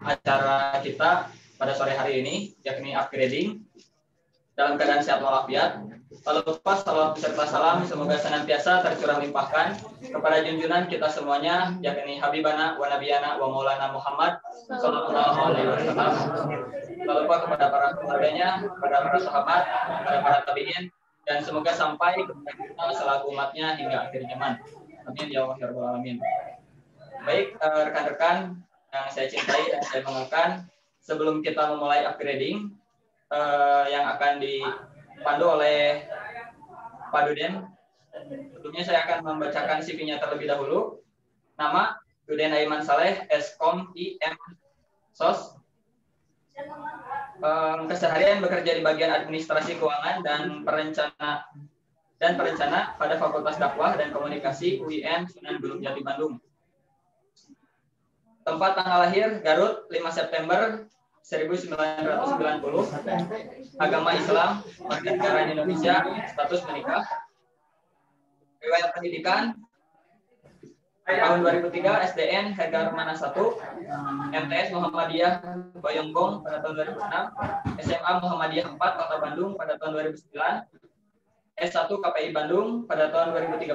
Acara kita pada sore hari ini, yakni upgrading dalam keadaan sehat walafiat. Lalu lepas salawat beserta salam semoga senantiasa tercurah limpahkan kepada junjungan kita semuanya, yakni Habibana wa Nabiyana wa Maulana Muhammad Sallallahu Alaihi Wasallam. Lalu lupa kepada para keluarganya, kepada para sahabat, kepada para tabiin, dan semoga sampai kepada kita selaku umatnya hingga akhir zaman. Amin ya Allah ya Rabbal Alamin. Baik rekan-rekan yang saya cintai dan saya banggakan, sebelum kita memulai upgrading yang akan dipandu oleh Pak Duden, sebelumnya saya akan membacakan CV-nya terlebih dahulu. Nama Duden Aiman Saleh, Eskom IM SOS. Keseharian bekerja di bagian administrasi keuangan dan perencana pada Fakultas Dakwah dan Komunikasi UIN Sunan Gunung Jati Bandung. Tempat tanggal lahir Garut 5 September 1990. Agama Islam, warga negara Indonesia, status menikah. Riwayat pendidikan tahun 2003 SDN Hegar Mana 1, MTS Muhammadiyah Bayongbong pada tahun 2006, SMA Muhammadiyah 4 Kota Bandung pada tahun 2009, S1 KPI Bandung pada tahun 2013,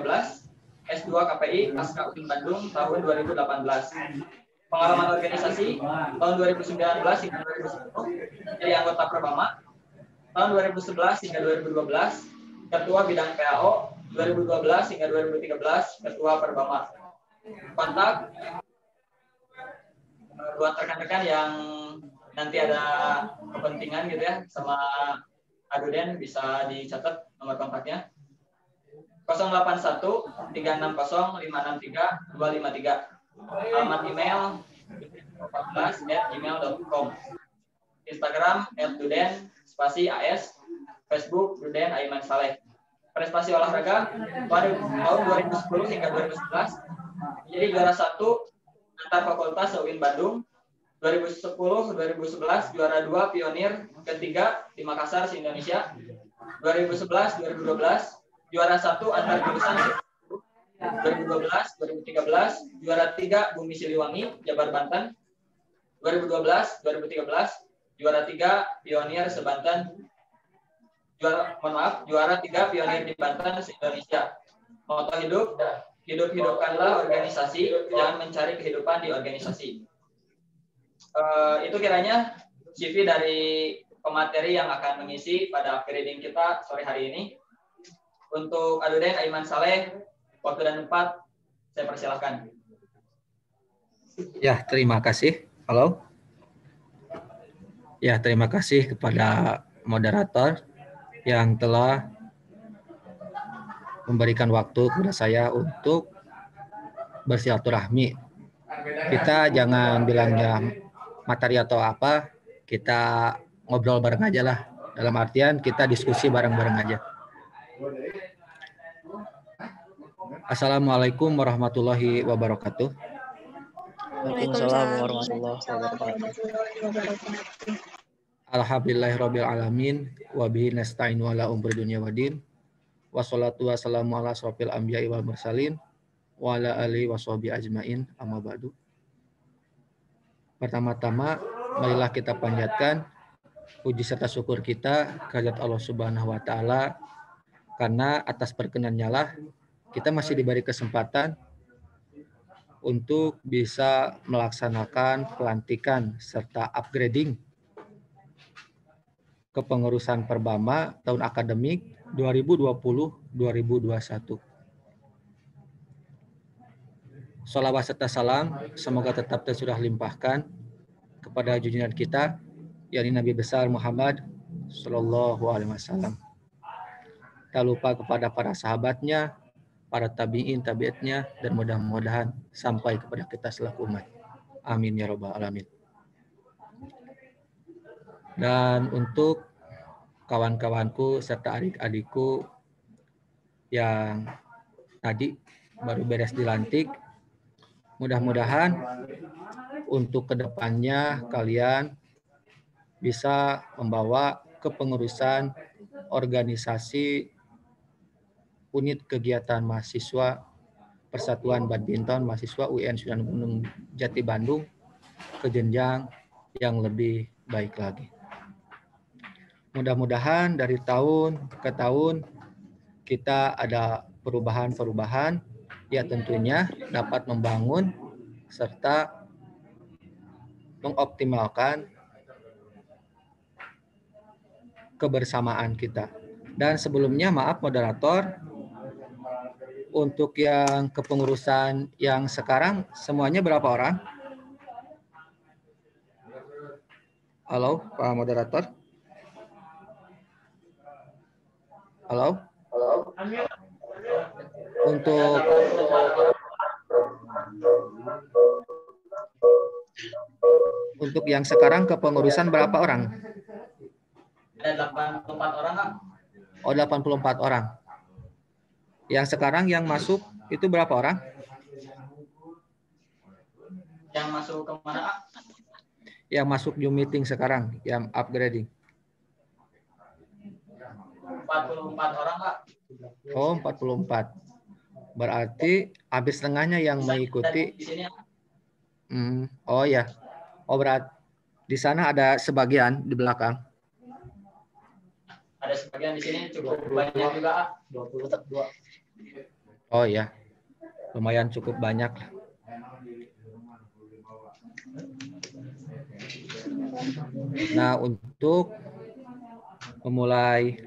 S2 KPI Pasca UIN Bandung tahun 2018. Pengalaman organisasi tahun 2019 hingga 2010 jadi anggota Perbama, tahun 2011 hingga 2012 ketua bidang PAO, 2012 hingga 2013 ketua Perbama. Kontak buat rekan-rekan yang nanti ada kepentingan gitu ya sama Aduden, bisa dicatat nomor kontaknya 081 360 563 253. Alamat email 14@gmail.com. Instagram @duden spasi AS, Facebook Duden Aiman Saleh. Prestasi olahraga tahun 2010 hingga 2011 menjadi juara 1 antar fakultas UIN Bandung. 2010-2011 juara 2 pionir ketiga di Makassar se-Indonesia. 2011-2012 juara 1 antar jurusan. 2012-2013 juara 3 Bumi Siliwangi, Jabar Banten. 2012-2013 juara 3 pionir se-Banten. Juara 3 pionir di Banten se-Indonesia. Moto hidup, hidupkanlah organisasi, jangan mencari kehidupan di organisasi. Itu kiranya CV dari pemateri yang akan mengisi pada upgrading kita sore hari ini. Untuk Aduden Aiman Saleh, waktu dan tempat saya persilahkan. Ya, terima kasih. Halo. Ya, terima kasih kepada moderator yang telah memberikan waktu kepada saya untuk bersilaturahmi. Kita jangan bilangnya materi atau apa, kita ngobrol bareng aja lah. Dalam artian kita diskusi bareng-bareng aja. Assalamualaikum warahmatullahi wabarakatuh. Waalaikumsalam warahmatullahi wabarakatuh. Alhamdulillahirabbil alamin wa bihi nasta'inu ala umuri dunya waddin. Wassalatu wassalamu ala asrofil anbiya'i wal mursalin wa ala alihi washabihi ajmain, amma ba'du. Pertama-tama marilah kita panjatkan puji serta syukur kita kehadirat Allah Subhanahu wa taala, karena atas perkenannya lah kita masih diberi kesempatan untuk bisa melaksanakan pelantikan serta upgrading kepengurusan Perbama tahun akademik 2020-2021. Sholawat serta salam semoga tetap tercurah limpahkan kepada junjungan kita, yakni Nabi besar Muhammad Sallallahu Alaihi Wasallam. Tak lupa kepada para sahabatnya, para tabi'in, tabi'atnya, dan mudah-mudahan sampai kepada kita selaku umat. Amin ya Rabbal Alamin. Dan untuk kawan-kawanku serta adik-adikku yang tadi baru beres dilantik, mudah-mudahan untuk kedepannya kalian bisa membawa kepengurusan organisasi unit kegiatan mahasiswa Persatuan Badminton Mahasiswa UN Sunan Gunung Jati Bandung ke jenjang yang lebih baik lagi. Mudah-mudahan dari tahun ke tahun kita ada perubahan-perubahan, ya tentunya dapat membangun serta mengoptimalkan kebersamaan kita. Dan sebelumnya maaf moderator, untuk yang kepengurusan yang sekarang semuanya berapa orang? Halo, Pak Moderator? Halo? Untuk yang sekarang kepengurusan berapa orang? Ada 84 orang, Kak. Oh, 84 orang. Yang sekarang yang masuk itu berapa orang? Yang masuk ke mana, Kak? Yang masuk Zoom meeting sekarang, yang upgrading. 44 orang, Kak. Oh, 44. Berarti habis setengahnya yang mengikuti. Di sini. Oh ya. Oh, berarti di sana ada sebagian di belakang. Ada sebagian di sini cukup banyak juga, Kak. 22. Oh ya. Lumayan cukup banyak. Nah, untuk memulai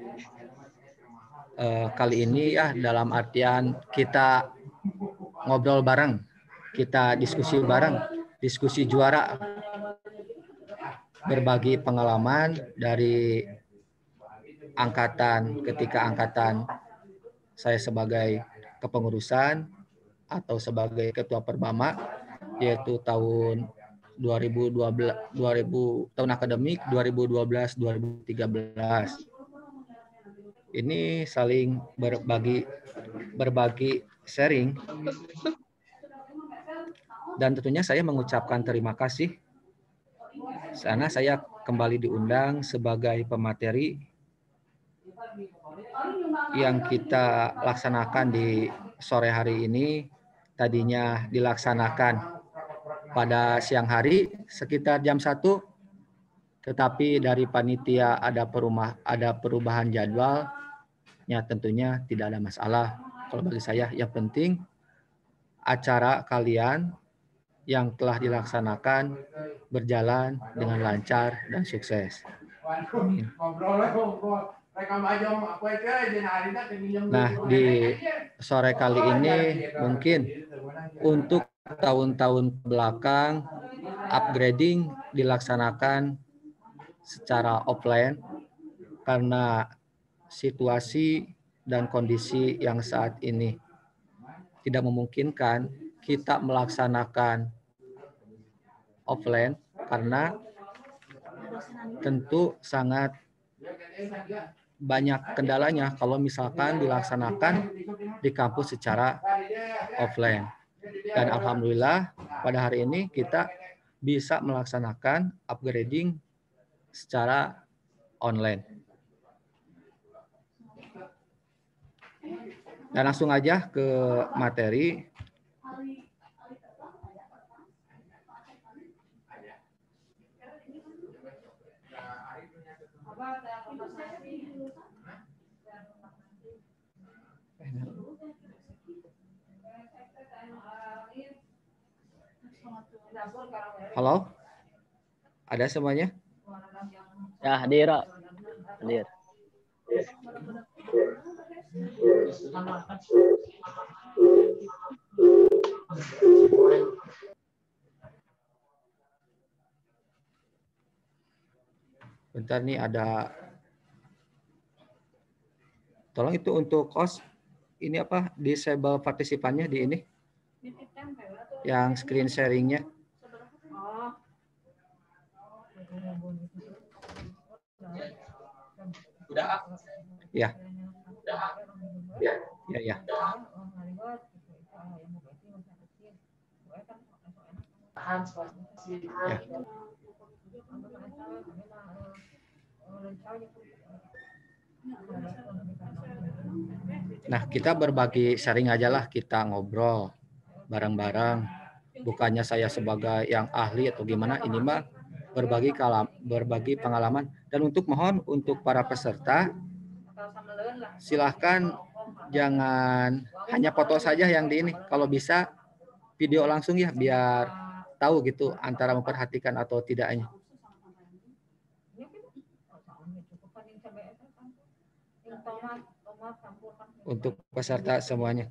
kali ini ya dalam artian kita ngobrol bareng, kita diskusi bareng, diskusi juara, berbagi pengalaman dari ketika angkatan saya sebagai kepengurusan atau sebagai ketua Perbama, yaitu tahun 2012 tahun akademik 2012-2013. Ini saling berbagi sharing, dan tentunya saya mengucapkan terima kasih karena saya kembali diundang sebagai pemateri yang kita laksanakan di sore hari ini. Tadinya dilaksanakan pada siang hari sekitar jam 1, tetapi dari panitia ada perubahan jadwal. Ya, tentunya tidak ada masalah. Kalau bagi saya yang penting acara kalian yang telah dilaksanakan berjalan dengan lancar dan sukses. Amin. Nah, di sore kali ini mungkin untuk tahun-tahun belakang upgrading dilaksanakan secara offline karena situasi dan kondisi yang saat ini tidak memungkinkan kita melaksanakan offline karena tentu sangat banyak kendalanya kalau misalkan dilaksanakan di kampus secara offline. Dan alhamdulillah pada hari ini kita bisa melaksanakan upgrading secara online. Dan langsung aja ke materi. Halo? Ada semuanya? Ya, hadir. Hadir. Bentar nih ada. Tolong itu untuk host ini apa? Disable partisipannya di ini. Yang screen sharingnya. Udah. Ya. Ya, ya. Ya. Nah, kita berbagi sharing aja lah, kita ngobrol bareng-bareng. Bukannya saya sebagai yang ahli atau gimana, ini mah berbagi pengalaman. Dan mohon untuk para peserta, silahkan jangan hanya foto saja yang di ini. Kalau bisa video langsung ya, biar tahu gitu antara memperhatikan atau tidaknya. Untuk peserta semuanya.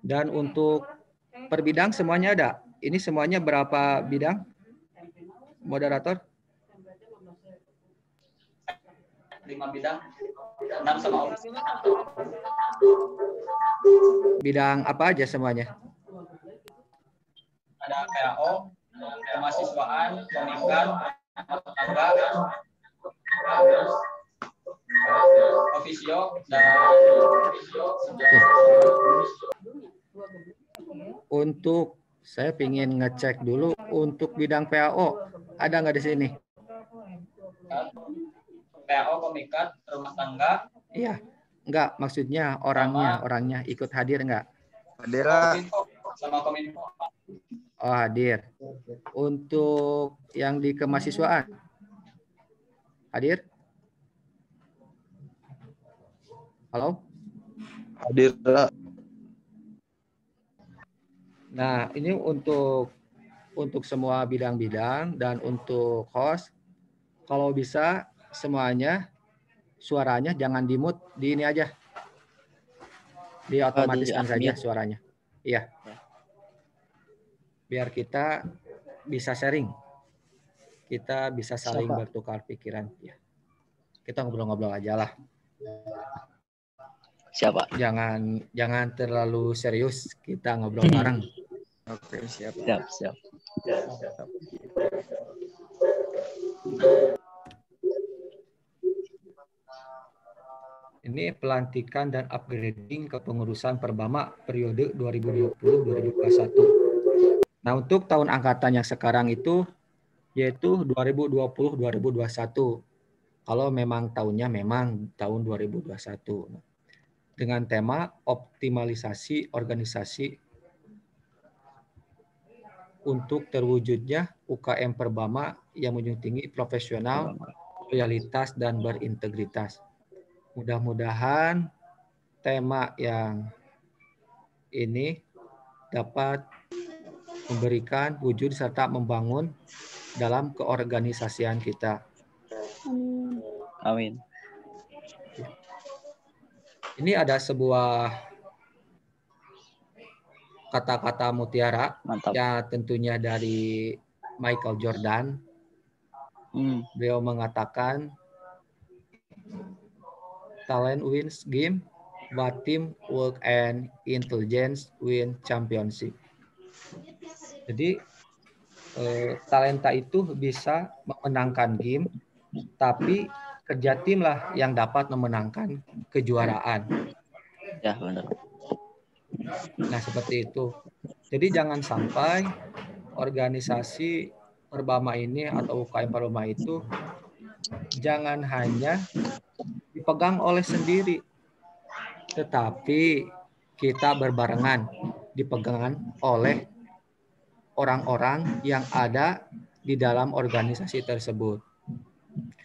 Dan untuk per bidang semuanya ada. Ini semuanya berapa bidang? Moderator? 5 bidang. 6 sama Om. Bidang apa aja semuanya? Ada PAO, kemahasiswaan, komikat, tangga, ofisio, dan Untuk saya ingin ngecek dulu untuk bidang PAO ada nggak di sini? PAO, komikat, rumah tangga. Iya, nggak, maksudnya orangnya ikut hadir nggak? Hadir. Sama Kominfo. Oh, hadir. Untuk yang di kemahasiswaan hadir? Halo? Hadir. Nah, ini untuk semua bidang-bidang dan untuk host, kalau bisa semuanya suaranya jangan di-mute, di ini aja. Diotomatiskan saja suaranya. Iya. Biar kita bisa sharing. Kita bisa saling bertukar pikiran. Ya. Kita ngobrol-ngobrol aja lah. Siapa? Jangan terlalu serius, kita ngobrol bareng. Oke, siap. Siap. Ini pelantikan dan upgrading kepengurusan Perbama periode 2020-2021. Nah, untuk tahun angkatan yang sekarang itu yaitu 2020-2021. Kalau memang tahunnya memang tahun 2021. Dengan tema optimalisasi organisasi untuk terwujudnya UKM Perbama yang menjunjung tinggi profesional, loyalitas, dan berintegritas. Mudah-mudahan tema yang ini dapat memberikan wujud serta membangun dalam keorganisasian kita. Amin. Ini ada sebuah kata-kata mutiara. Mantap. Ya tentunya dari Michael Jordan. Beliau mengatakan talent wins game, but team work and intelligence win championship. Jadi talenta itu bisa memenangkan game, tapi kerja tim lah yang dapat memenangkan kejuaraan. Ya, benar. Nah, seperti itu. Jadi jangan sampai organisasi Perbama ini atau UKM Perbama itu jangan hanya dipegang oleh sendiri, tetapi kita berbarengan dipegang oleh orang-orang yang ada di dalam organisasi tersebut.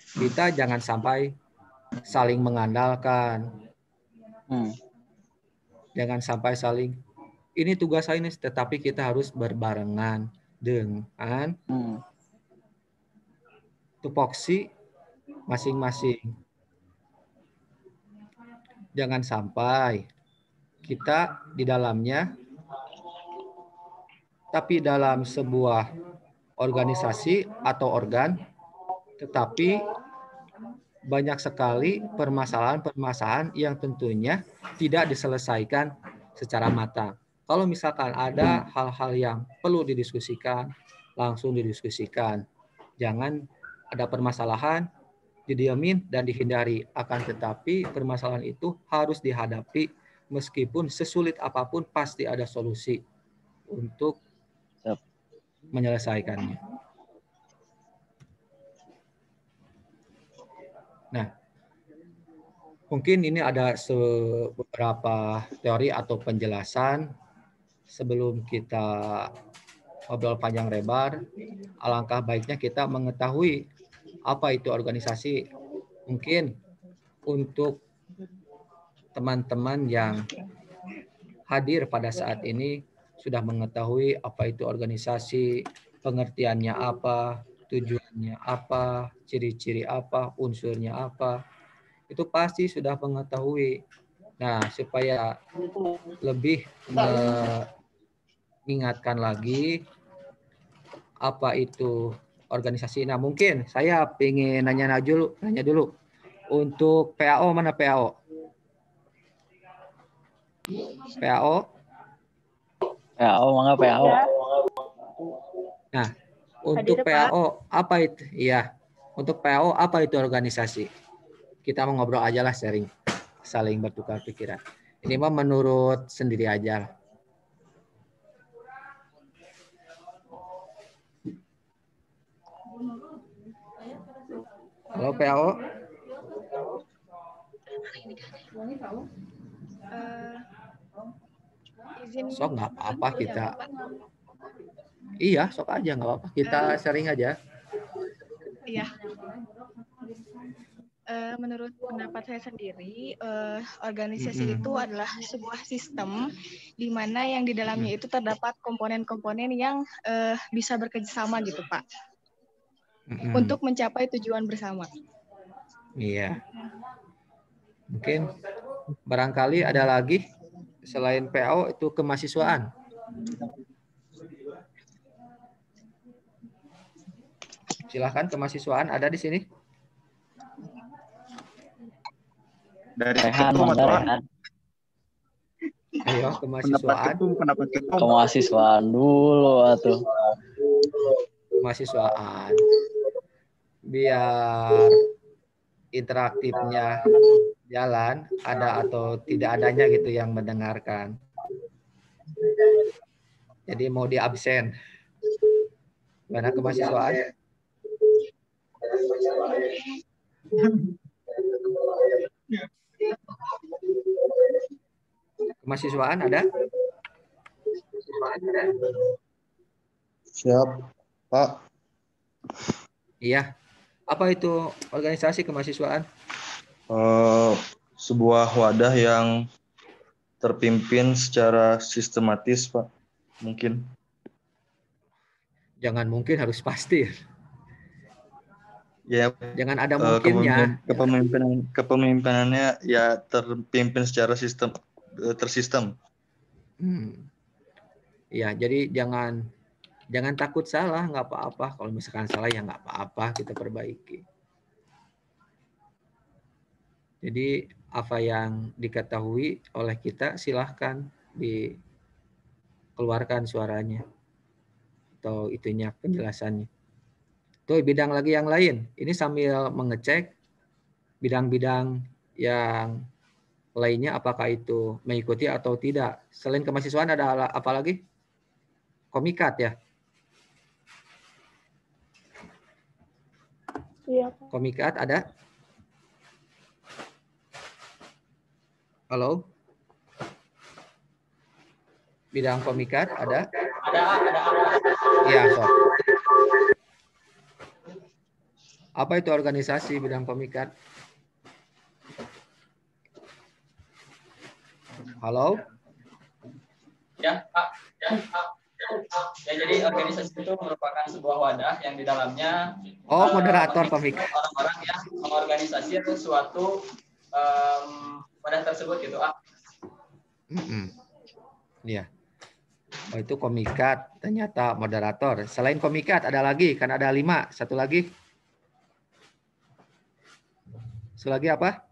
Kita jangan sampai saling mengandalkan. Jangan sampai saling ini tugas saya ini, tetapi kita harus berbarengan dengan tupoksi masing-masing. Jangan sampai kita di dalamnya, tapi dalam sebuah organisasi atau organ, tetapi banyak sekali permasalahan-permasalahan yang tentunya tidak diselesaikan secara matang. Kalau misalkan ada hal-hal yang perlu didiskusikan, langsung didiskusikan. Jangan ada permasalahan, didiamin dan dihindari. Akan tetapi permasalahan itu harus dihadapi meskipun sesulit apapun pasti ada solusi untuk menyelesaikannya. Nah, Mungkin ini ada beberapa teori atau penjelasan sebelum kita ngobrol panjang lebar. Alangkah baiknya kita mengetahui apa itu organisasi. Mungkin untuk teman-teman yang hadir pada saat ini sudah mengetahui apa itu organisasi, pengertiannya apa, tujuannya apa, ciri-ciri apa, unsurnya apa. Itu pasti sudah mengetahui. Nah, supaya lebih mengingatkan lagi apa itu organisasi. Nah, mungkin saya ingin nanya dulu. Untuk PAO, mana PAO? PAO? PAO, mangga PAO. Nah, untuk PAO apa itu? Iya. Untuk PAO apa itu organisasi? Kita mau ngobrol aja lah, sharing, saling bertukar pikiran. Ini mah menurut sendiri aja. Halo PAO. Sok nggak apa-apa kita. Iya, sok aja nggak apa-apa. Kita sharing aja. Iya. Menurut pendapat saya sendiri, organisasi itu adalah sebuah sistem di mana yang di dalamnya itu terdapat komponen-komponen yang bisa bekerjasama gitu, Pak, untuk mencapai tujuan bersama. Iya. Mungkin barangkali ada lagi selain PAO itu kemahasiswaan. Silahkan, kemahasiswaan ada di sini. Dari Rehan, ketum atau Rehan. Ayo, kemahasiswaan. Pendapat ketum. Kemahasiswaan dulu atuh. Kemahasiswaan. Biar interaktifnya jalan, ada atau tidak adanya gitu yang mendengarkan. Jadi mau di absen. Gimana kemahasiswaan? Kemahasiswaan ada? Siap, Pak. Iya. Apa itu organisasi kemahasiswaan? Sebuah wadah yang terpimpin secara sistematis, Pak. Mungkin. Jangan mungkin, harus pasti. Ya, Jangan ada mungkinnya. Kepemimpinannya ya terpimpin secara tersistem. Ya, jadi jangan takut salah, nggak apa-apa. Kalau misalkan salah ya nggak apa-apa, kita perbaiki. Jadi apa yang diketahui oleh kita silahkan dikeluarkan suaranya atau itunya penjelasannya. Tuh bidang lagi yang lain. Ini sambil mengecek bidang-bidang yang lainnya apakah itu mengikuti atau tidak. Selain kemahasiswaan ada apa lagi? Komikat ya? Iya, Pak. Komikat ada? Halo? Bidang komikat ada? Ada. Iya, sok. Apa itu organisasi bidang komikat? Halo? Ya, Pak. Ya, jadi organisasi itu merupakan sebuah wadah yang di dalamnya moderator komikat. Orang-orang yang mengorganisasi sesuatu wadah tersebut gitu, Iya. Oh, itu komikat, ternyata moderator. Selain komikat ada lagi, kan ada 5. Satu lagi. Satu lagi apa?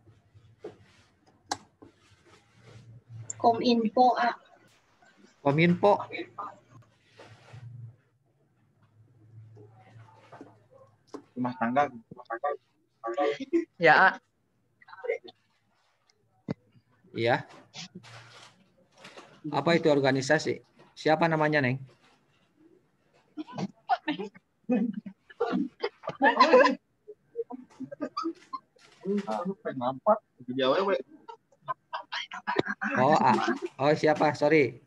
Kominfo, Kominfo. Rumah tangga. Ya. Iya. Apa itu organisasi? Siapa namanya, Neng? Oh siapa? Sorry.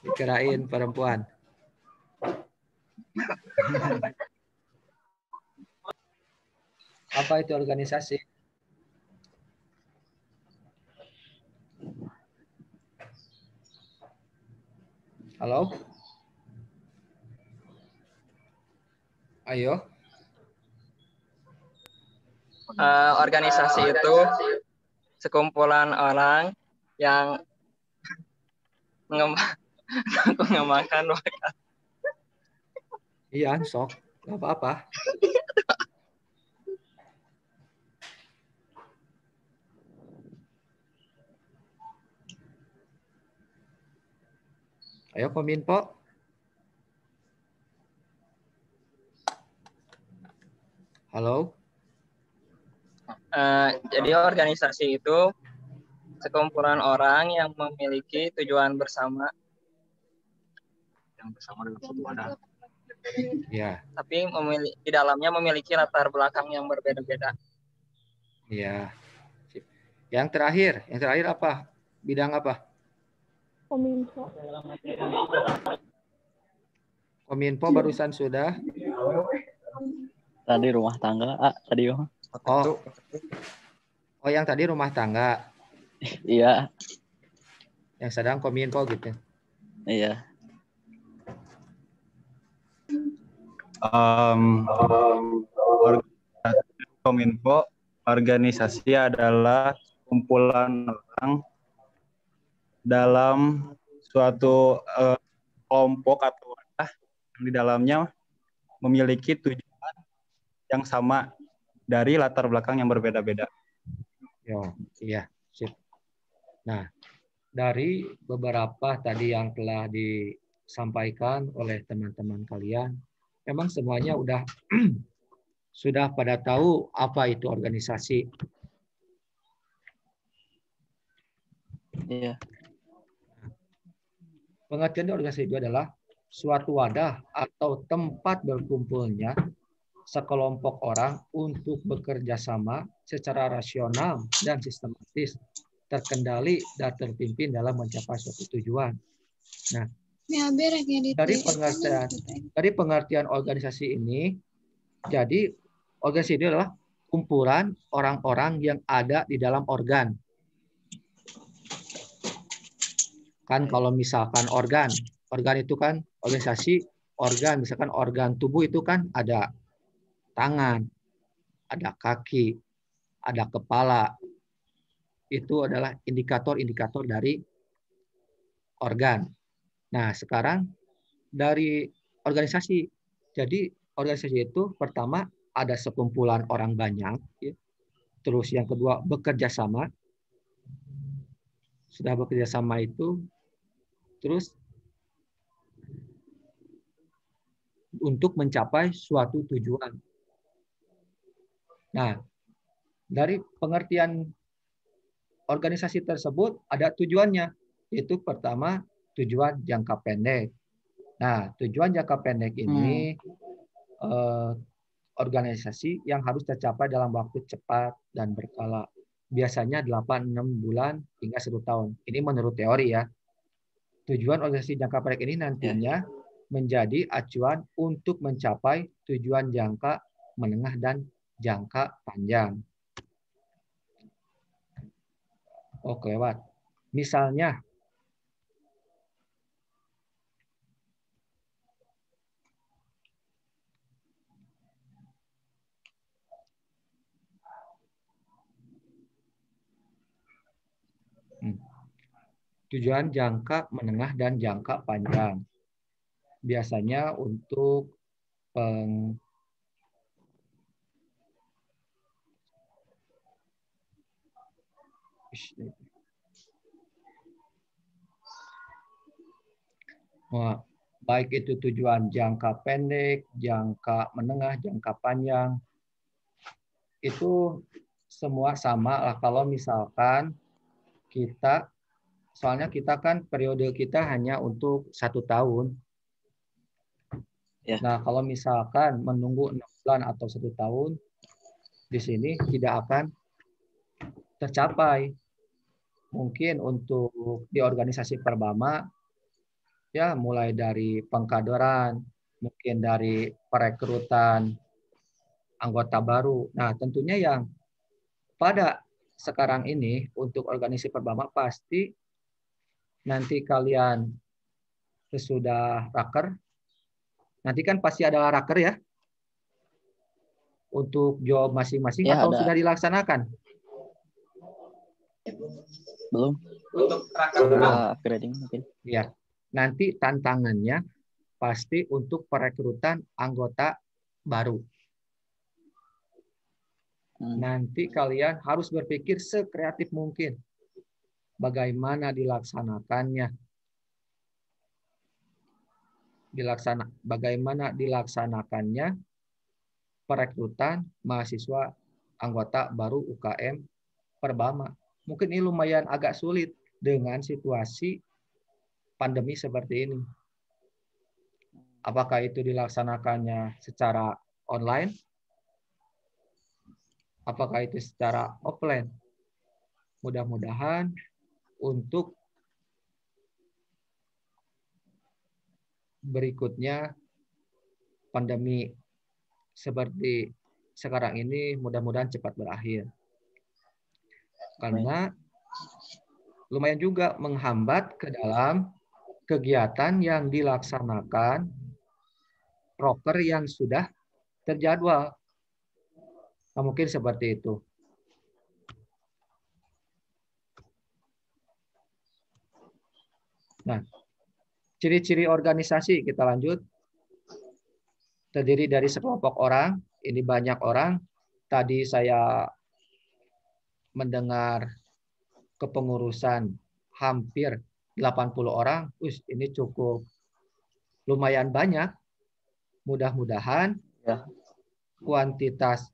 Dikirain perempuan. Apa itu organisasi? Halo? Ayo. Organisasi itu sekumpulan orang yang mengembangkan Iya, sok. Gak apa-apa. Ayo Kominfo. Halo. Jadi organisasi itu sekumpulan orang yang memiliki tujuan bersama. Yang bersama dalam suatu wadah. Ya. Tapi di dalamnya memiliki latar belakang yang berbeda-beda. Iya. Yang terakhir apa? Bidang apa? Kominfo. Kominfo barusan sudah. Tadi rumah tangga, tadi Oh, yang tadi rumah tangga. Iya. Yang sedang Kominfo gitu. Iya. Kominfo, organisasi adalah kumpulan orang dalam suatu kelompok atau wadah yang di dalamnya memiliki tujuan yang sama dari latar belakang yang berbeda-beda. Iya, sip. Nah, dari beberapa tadi yang telah disampaikan oleh teman-teman kalian, memang semuanya sudah pada tahu apa itu organisasi. Iya. Pengertian organisasi itu adalah suatu wadah atau tempat berkumpulnya sekelompok orang untuk bekerja sama secara rasional dan sistematis, terkendali dan terpimpin dalam mencapai suatu tujuan. Nah, dari pengertian organisasi ini, jadi organisasi itu adalah kumpulan orang-orang yang ada di dalam organ. Kan kalau misalkan organ itu kan organisasi organ, misalkan organ tubuh itu kan ada tangan, ada kaki, ada kepala. Itu adalah indikator-indikator dari organ. Nah, sekarang dari organisasi. Jadi organisasi itu pertama ada sekumpulan orang banyak, ya. Terus yang kedua bekerja sama. Sudah bekerja sama itu, terus untuk mencapai suatu tujuan. Nah, dari pengertian organisasi tersebut ada tujuannya, yaitu pertama tujuan jangka pendek. Nah, tujuan jangka pendek ini organisasi yang harus tercapai dalam waktu cepat dan berkala. Biasanya 8-6 bulan hingga 1 tahun. Ini menurut teori ya. Tujuan organisasi jangka pendek ini nantinya menjadi acuan untuk mencapai tujuan jangka menengah dan jangka panjang. Oh, kelewat. Misalnya, tujuan jangka menengah dan jangka panjang. Biasanya untuk baik itu tujuan jangka pendek, jangka menengah, jangka panjang, itu semua sama lah. Kalau misalkan soalnya kita kan periode kita hanya untuk 1 tahun. Ya. Nah, kalau misalkan menunggu 6 bulan atau 1 tahun, di sini tidak akan tercapai. Mungkin untuk di organisasi Perbama, ya mulai dari pengkaderan, mungkin dari perekrutan anggota baru. Nah, tentunya yang pada sekarang ini untuk organisasi Perbama pasti nanti kalian sesudah raker, nanti kan pasti ada raker ya, untuk job masing-masing Ya, atau ada. sudah dilaksanakan? Belum. Untuk raker Upgrading mungkin. Ya, nanti tantangannya pasti untuk perekrutan anggota baru. Nanti kalian harus berpikir sekreatif mungkin bagaimana dilaksanakannya. Bagaimana dilaksanakannya perekrutan mahasiswa anggota baru UKM Perbama. Mungkin ini lumayan agak sulit dengan situasi pandemi seperti ini. Apakah itu dilaksanakannya secara online? Apakah itu secara offline? Mudah-mudahan untuk berikutnya pandemi seperti sekarang ini mudah-mudahan cepat berakhir. Karena lumayan juga menghambat ke dalam kegiatan yang dilaksanakan proker yang sudah terjadwal. Nah, mungkin seperti itu. Nah, ciri-ciri organisasi kita lanjut. Terdiri dari sekelompok orang, ini banyak orang. Tadi saya mendengar kepengurusan hampir 80 orang. Ini cukup lumayan banyak. Mudah-mudahan kuantitas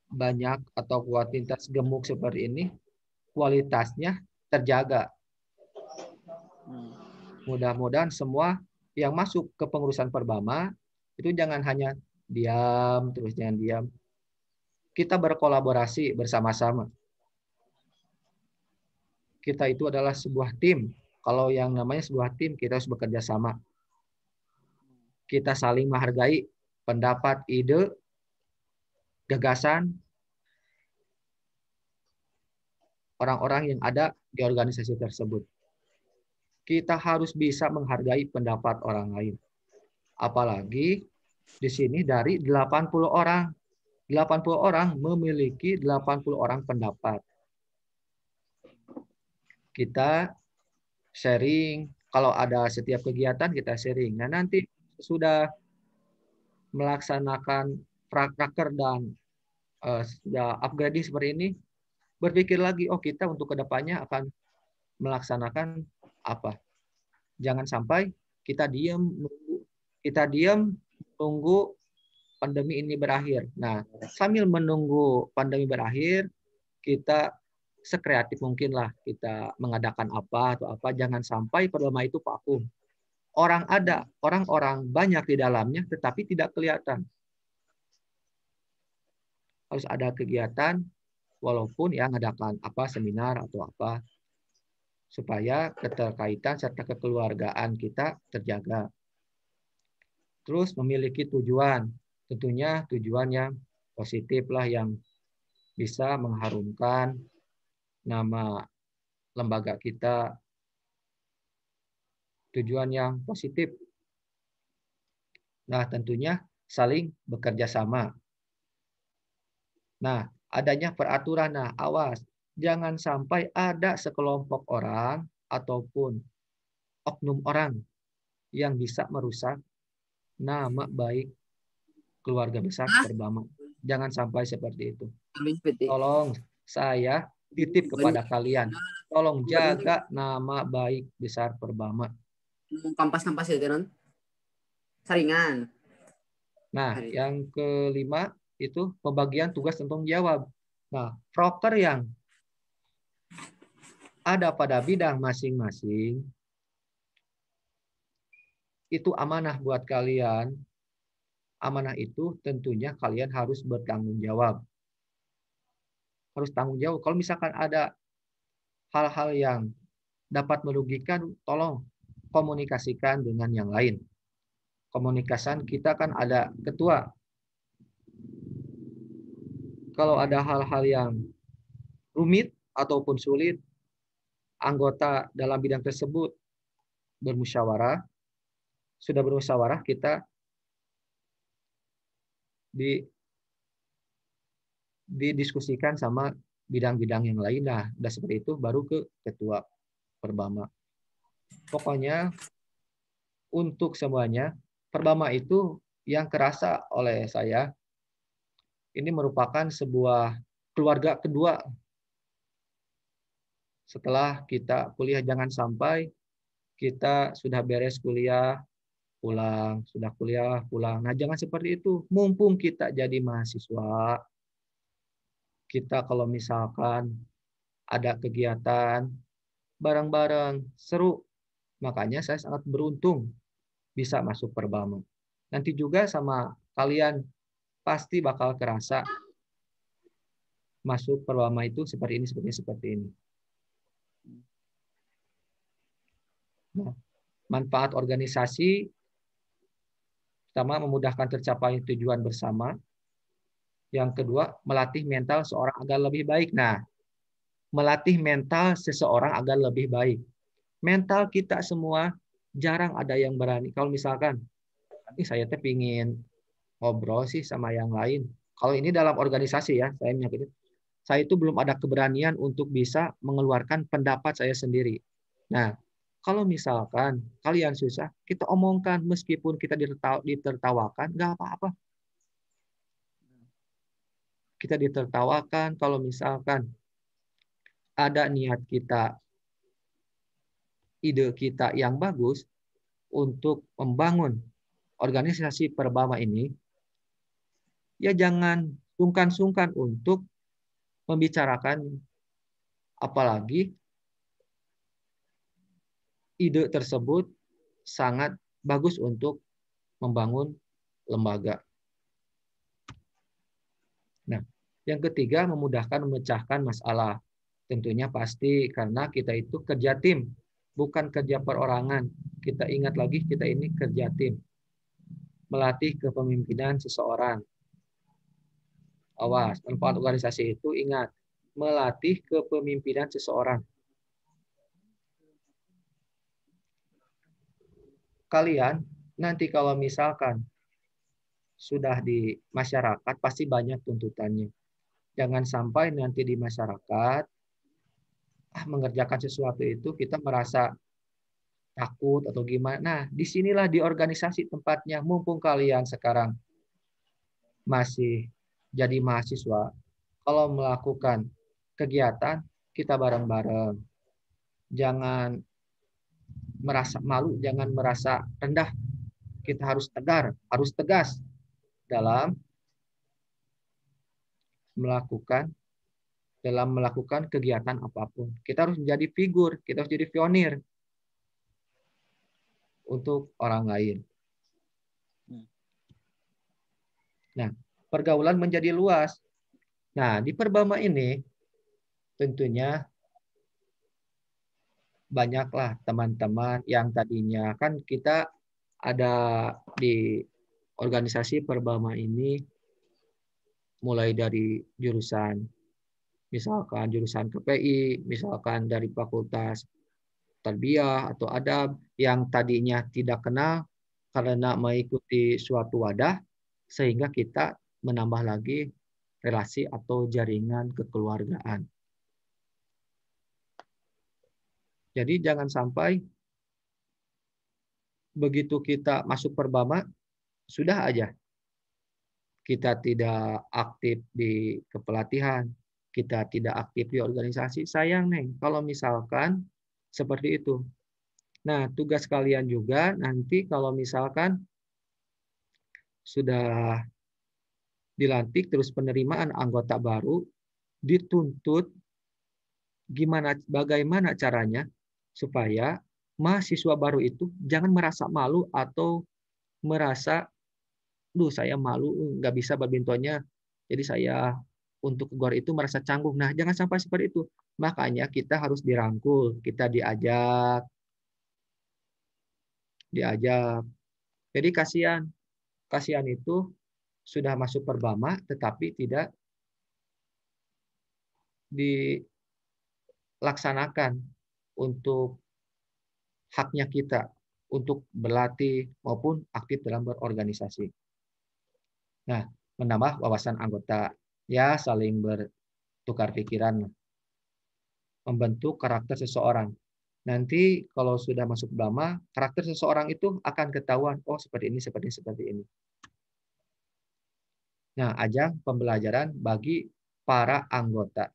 banyak atau kuantitas gemuk seperti ini, kualitasnya terjaga. Mudah-mudahan semua yang masuk ke pengurusan Perbama itu jangan hanya diam, terus jangan diam. Kita berkolaborasi bersama-sama. Kita itu adalah sebuah tim. Kalau yang namanya sebuah tim, kita harus bekerja sama. Kita saling menghargai pendapat, ide, gagasan orang-orang yang ada di organisasi tersebut. Kita harus bisa menghargai pendapat orang lain. Apalagi di sini dari 80 orang. 80 orang memiliki 80 orang pendapat. Kita sharing, kalau ada setiap kegiatan kita sharing. Nah, nanti sudah melaksanakan praker dan sudah upgrading seperti ini, berpikir lagi, oh kita untuk kedepannya akan melaksanakan apa. Jangan sampai kita diam nunggu pandemi ini berakhir. Nah, sambil menunggu pandemi berakhir, kita sekreatif mungkinlah kita mengadakan apa atau apa. Jangan sampai Perbama itu vakum. Orang-orang banyak di dalamnya, tetapi tidak kelihatan. Harus ada kegiatan, walaupun yang mengadakan apa seminar atau apa, supaya keterkaitan serta kekeluargaan kita terjaga. Terus memiliki tujuan. Tentunya tujuan yang positif lah, yang bisa mengharumkan nama lembaga kita. Tujuan yang positif. Nah, tentunya saling bekerja sama. Nah, adanya peraturan. Nah, awas. Jangan sampai ada sekelompok orang ataupun oknum orang yang bisa merusak nama baik keluarga besar Perbama. Jangan sampai seperti itu. Tolong saya titip kepada kalian. Tolong jaga nama baik besar Perbama. Kampas-kampas ya, Tenon. Saringan. Nah, yang kelima itu pembagian tugas dan tanggung jawab. Nah, proker yang ada pada bidang masing-masing itu amanah buat kalian. Amanah itu tentunya kalian harus bertanggung jawab. harus tanggung jawab. Kalau misalkan ada hal-hal yang dapat merugikan, tolong komunikasikan dengan yang lain. Komunikasi kita kan ada ketua. Kalau ada hal-hal yang rumit ataupun sulit, anggota dalam bidang tersebut bermusyawarah. Sudah bermusyawarah, kita didiskusikan sama bidang-bidang yang lain. Nah, udah seperti itu baru ke ketua Perbama. Pokoknya untuk semuanya, Perbama itu yang kerasa oleh saya, ini merupakan sebuah keluarga kedua. Setelah kita kuliah, jangan sampai kita sudah beres kuliah, pulang, sudah kuliah, pulang. Nah, jangan seperti itu. Mumpung kita jadi mahasiswa, kita kalau misalkan ada kegiatan bareng-bareng, seru. Makanya saya sangat beruntung bisa masuk Perbama. Nanti juga sama kalian pasti bakal kerasa masuk Perbama itu seperti ini, seperti ini. Nah, manfaat organisasi pertama, memudahkan tercapai tujuan bersama. Yang kedua, melatih mental seorang agar lebih baik. Nah, melatih mental seseorang agar lebih baik. Mental kita semua jarang ada yang berani. Kalau misalkan, saya teh pingin ngobrol sih sama yang lain. Kalau ini dalam organisasi ya, saya menyakiti. Saya itu belum ada keberanian untuk bisa mengeluarkan pendapat saya sendiri. Nah, kalau misalkan kalian susah, kita omongkan meskipun kita ditertawakan, nggak apa-apa. Kita ditertawakan kalau misalkan ada niat kita, ide kita yang bagus untuk membangun organisasi Perbama ini, ya jangan sungkan-sungkan untuk membicarakan, apalagi ide tersebut sangat bagus untuk membangun lembaga. Nah, yang ketiga, memudahkan memecahkan masalah. Tentunya pasti karena kita itu kerja tim, bukan kerja perorangan. Kita ingat lagi, kita ini kerja tim. Melatih kepemimpinan seseorang. Awas, manfaat organisasi itu ingat, melatih kepemimpinan seseorang. Kalian nanti kalau misalkan sudah di masyarakat pasti banyak tuntutannya. Jangan sampai nanti di masyarakat mengerjakan sesuatu itu kita merasa takut atau gimana. Nah, disinilah di organisasi tempatnya. Mumpung kalian sekarang masih jadi mahasiswa, kalau melakukan kegiatan kita bareng-bareng. Jangan merasa malu, jangan merasa rendah. Kita harus tegar, harus tegas dalam melakukan kegiatan apapun. Kita harus menjadi figur, kita harus jadi pionir untuk orang lain. Nah, pergaulan menjadi luas. Nah, di Perbama ini tentunya banyaklah teman-teman yang tadinya kan kita ada di organisasi Perbama ini mulai dari jurusan, misalkan jurusan KPI, misalkan dari Fakultas Tarbiyah atau Adab yang tadinya tidak kenal karena mengikuti suatu wadah, sehingga kita menambah lagi relasi atau jaringan kekeluargaan. Jadi jangan sampai begitu kita masuk Perbama, sudah aja kita tidak aktif di kepelatihan, kita tidak aktif di organisasi. Sayang, Neng, kalau misalkan seperti itu. Nah, tugas kalian juga nanti kalau misalkan sudah dilantik, terus penerimaan anggota baru, dituntut bagaimana caranya supaya mahasiswa baru itu jangan merasa malu atau merasa, saya malu nggak bisa badmintonnya, jadi saya untuk keluar itu merasa canggung. Nah, jangan sampai seperti itu. Makanya kita harus dirangkul, kita diajak. Jadi kasihan itu sudah masuk perbama tetapi tidak dilaksanakan untuk haknya kita untuk berlatih maupun aktif dalam berorganisasi. Nah, menambah wawasan anggota, ya saling bertukar pikiran, membentuk karakter seseorang. Nanti kalau sudah masuk Brahma, karakter seseorang itu akan ketahuan, oh seperti ini, seperti ini, seperti ini. Nah, ajang pembelajaran bagi para anggota.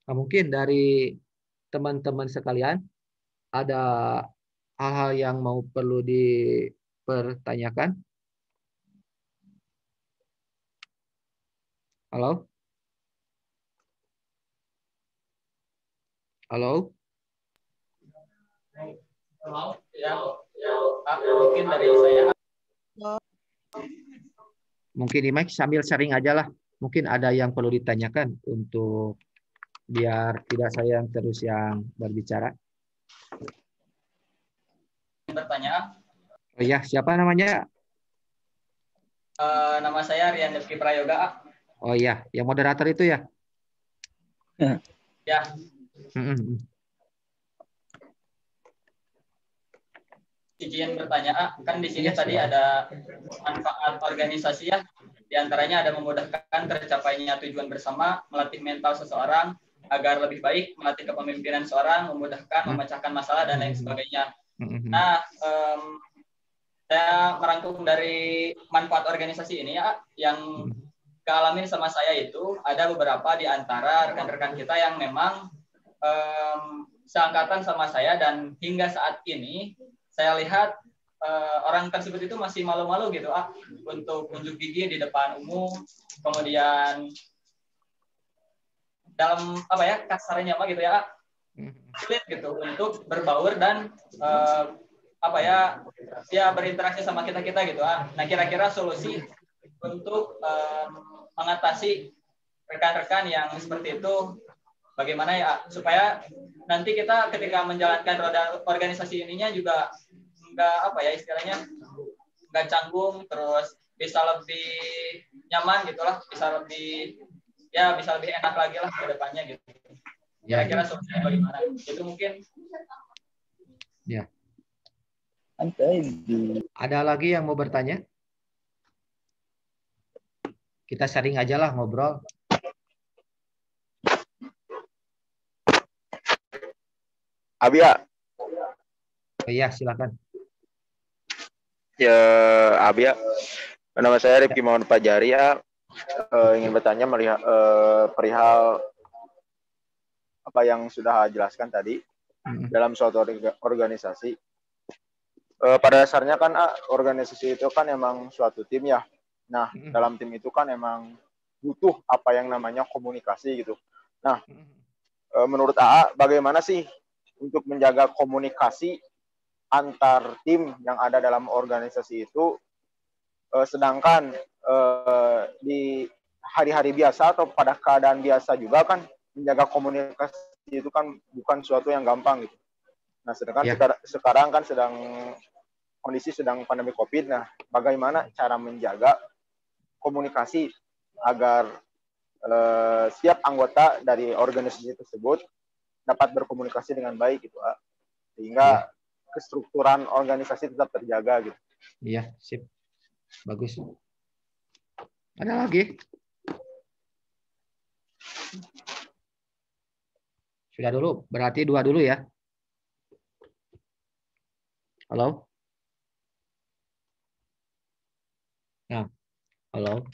Nah, mungkin dari teman-teman sekalian ada hal-hal yang perlu dipertanyakan. Halo? Halo? Ya, mungkin dari saya. Mungkin di mic sambil sharing aja lah. Mungkin ada yang perlu ditanyakan untuk biar tidak saya yang terus yang berbicara. Bertanya. Oh ya, siapa namanya? Nama saya Rian Devki Prayoga. Oh iya, yang moderator itu ya? Ya. Izin bertanya, kan di sini tadi ada manfaat organisasi ya, diantaranya ada memudahkan tercapainya tujuan bersama, melatih mental seseorang agar lebih baik, melatih kepemimpinan seorang, memudahkan, memecahkan masalah dan lain sebagainya. Nah, saya merangkum dari manfaat organisasi ini ya, yang kealamin sama saya itu ada beberapa di antara rekan-rekan kita yang memang seangkatan sama saya dan hingga saat ini saya lihat orang tersebut itu masih malu-malu gitu untuk unjuk gigi di depan umum, kemudian dalam kasarnya gitu ya sulit gitu untuk berbaur dan berinteraksi sama kita gitu. Nah, kira-kira solusi untuk mengatasi rekan-rekan yang seperti itu bagaimana ya, supaya nanti kita ketika menjalankan roda organisasi ininya juga nggak canggung, terus bisa lebih nyaman gitulah, bisa lebih enak lagi lah ke depannya gitu. Kira-kira solusinya bagaimana? Itu mungkin. Ya. Ada lagi yang mau bertanya? Kita sharing aja lah, ngobrol. Abia. Oh iya, silakan. Ya, Abia. Nama saya Rifki Muhammad Fajari ya. Ingin bertanya melihat perihal apa yang sudah jelaskan tadi dalam suatu organisasi. Pada dasarnya kan organisasi itu kan emang suatu tim ya. Nah, dalam tim itu kan emang butuh apa yang namanya komunikasi gitu. Nah, menurut AA bagaimana sih untuk menjaga komunikasi antar tim yang ada dalam organisasi itu, sedangkan di hari-hari biasa atau pada keadaan biasa juga kan menjaga komunikasi itu kan bukan suatu yang gampang gitu. Nah, sedangkan sekarang kan kondisi sedang pandemi COVID. Nah, bagaimana cara menjaga komunikasi agar setiap anggota dari organisasi tersebut dapat berkomunikasi dengan baik gitu, sehingga kestrukturan organisasi tetap terjaga gitu. Iya, sip. Bagus. Ada lagi? Sudah dulu, berarti 2 dulu ya. Halo? Nah, halo.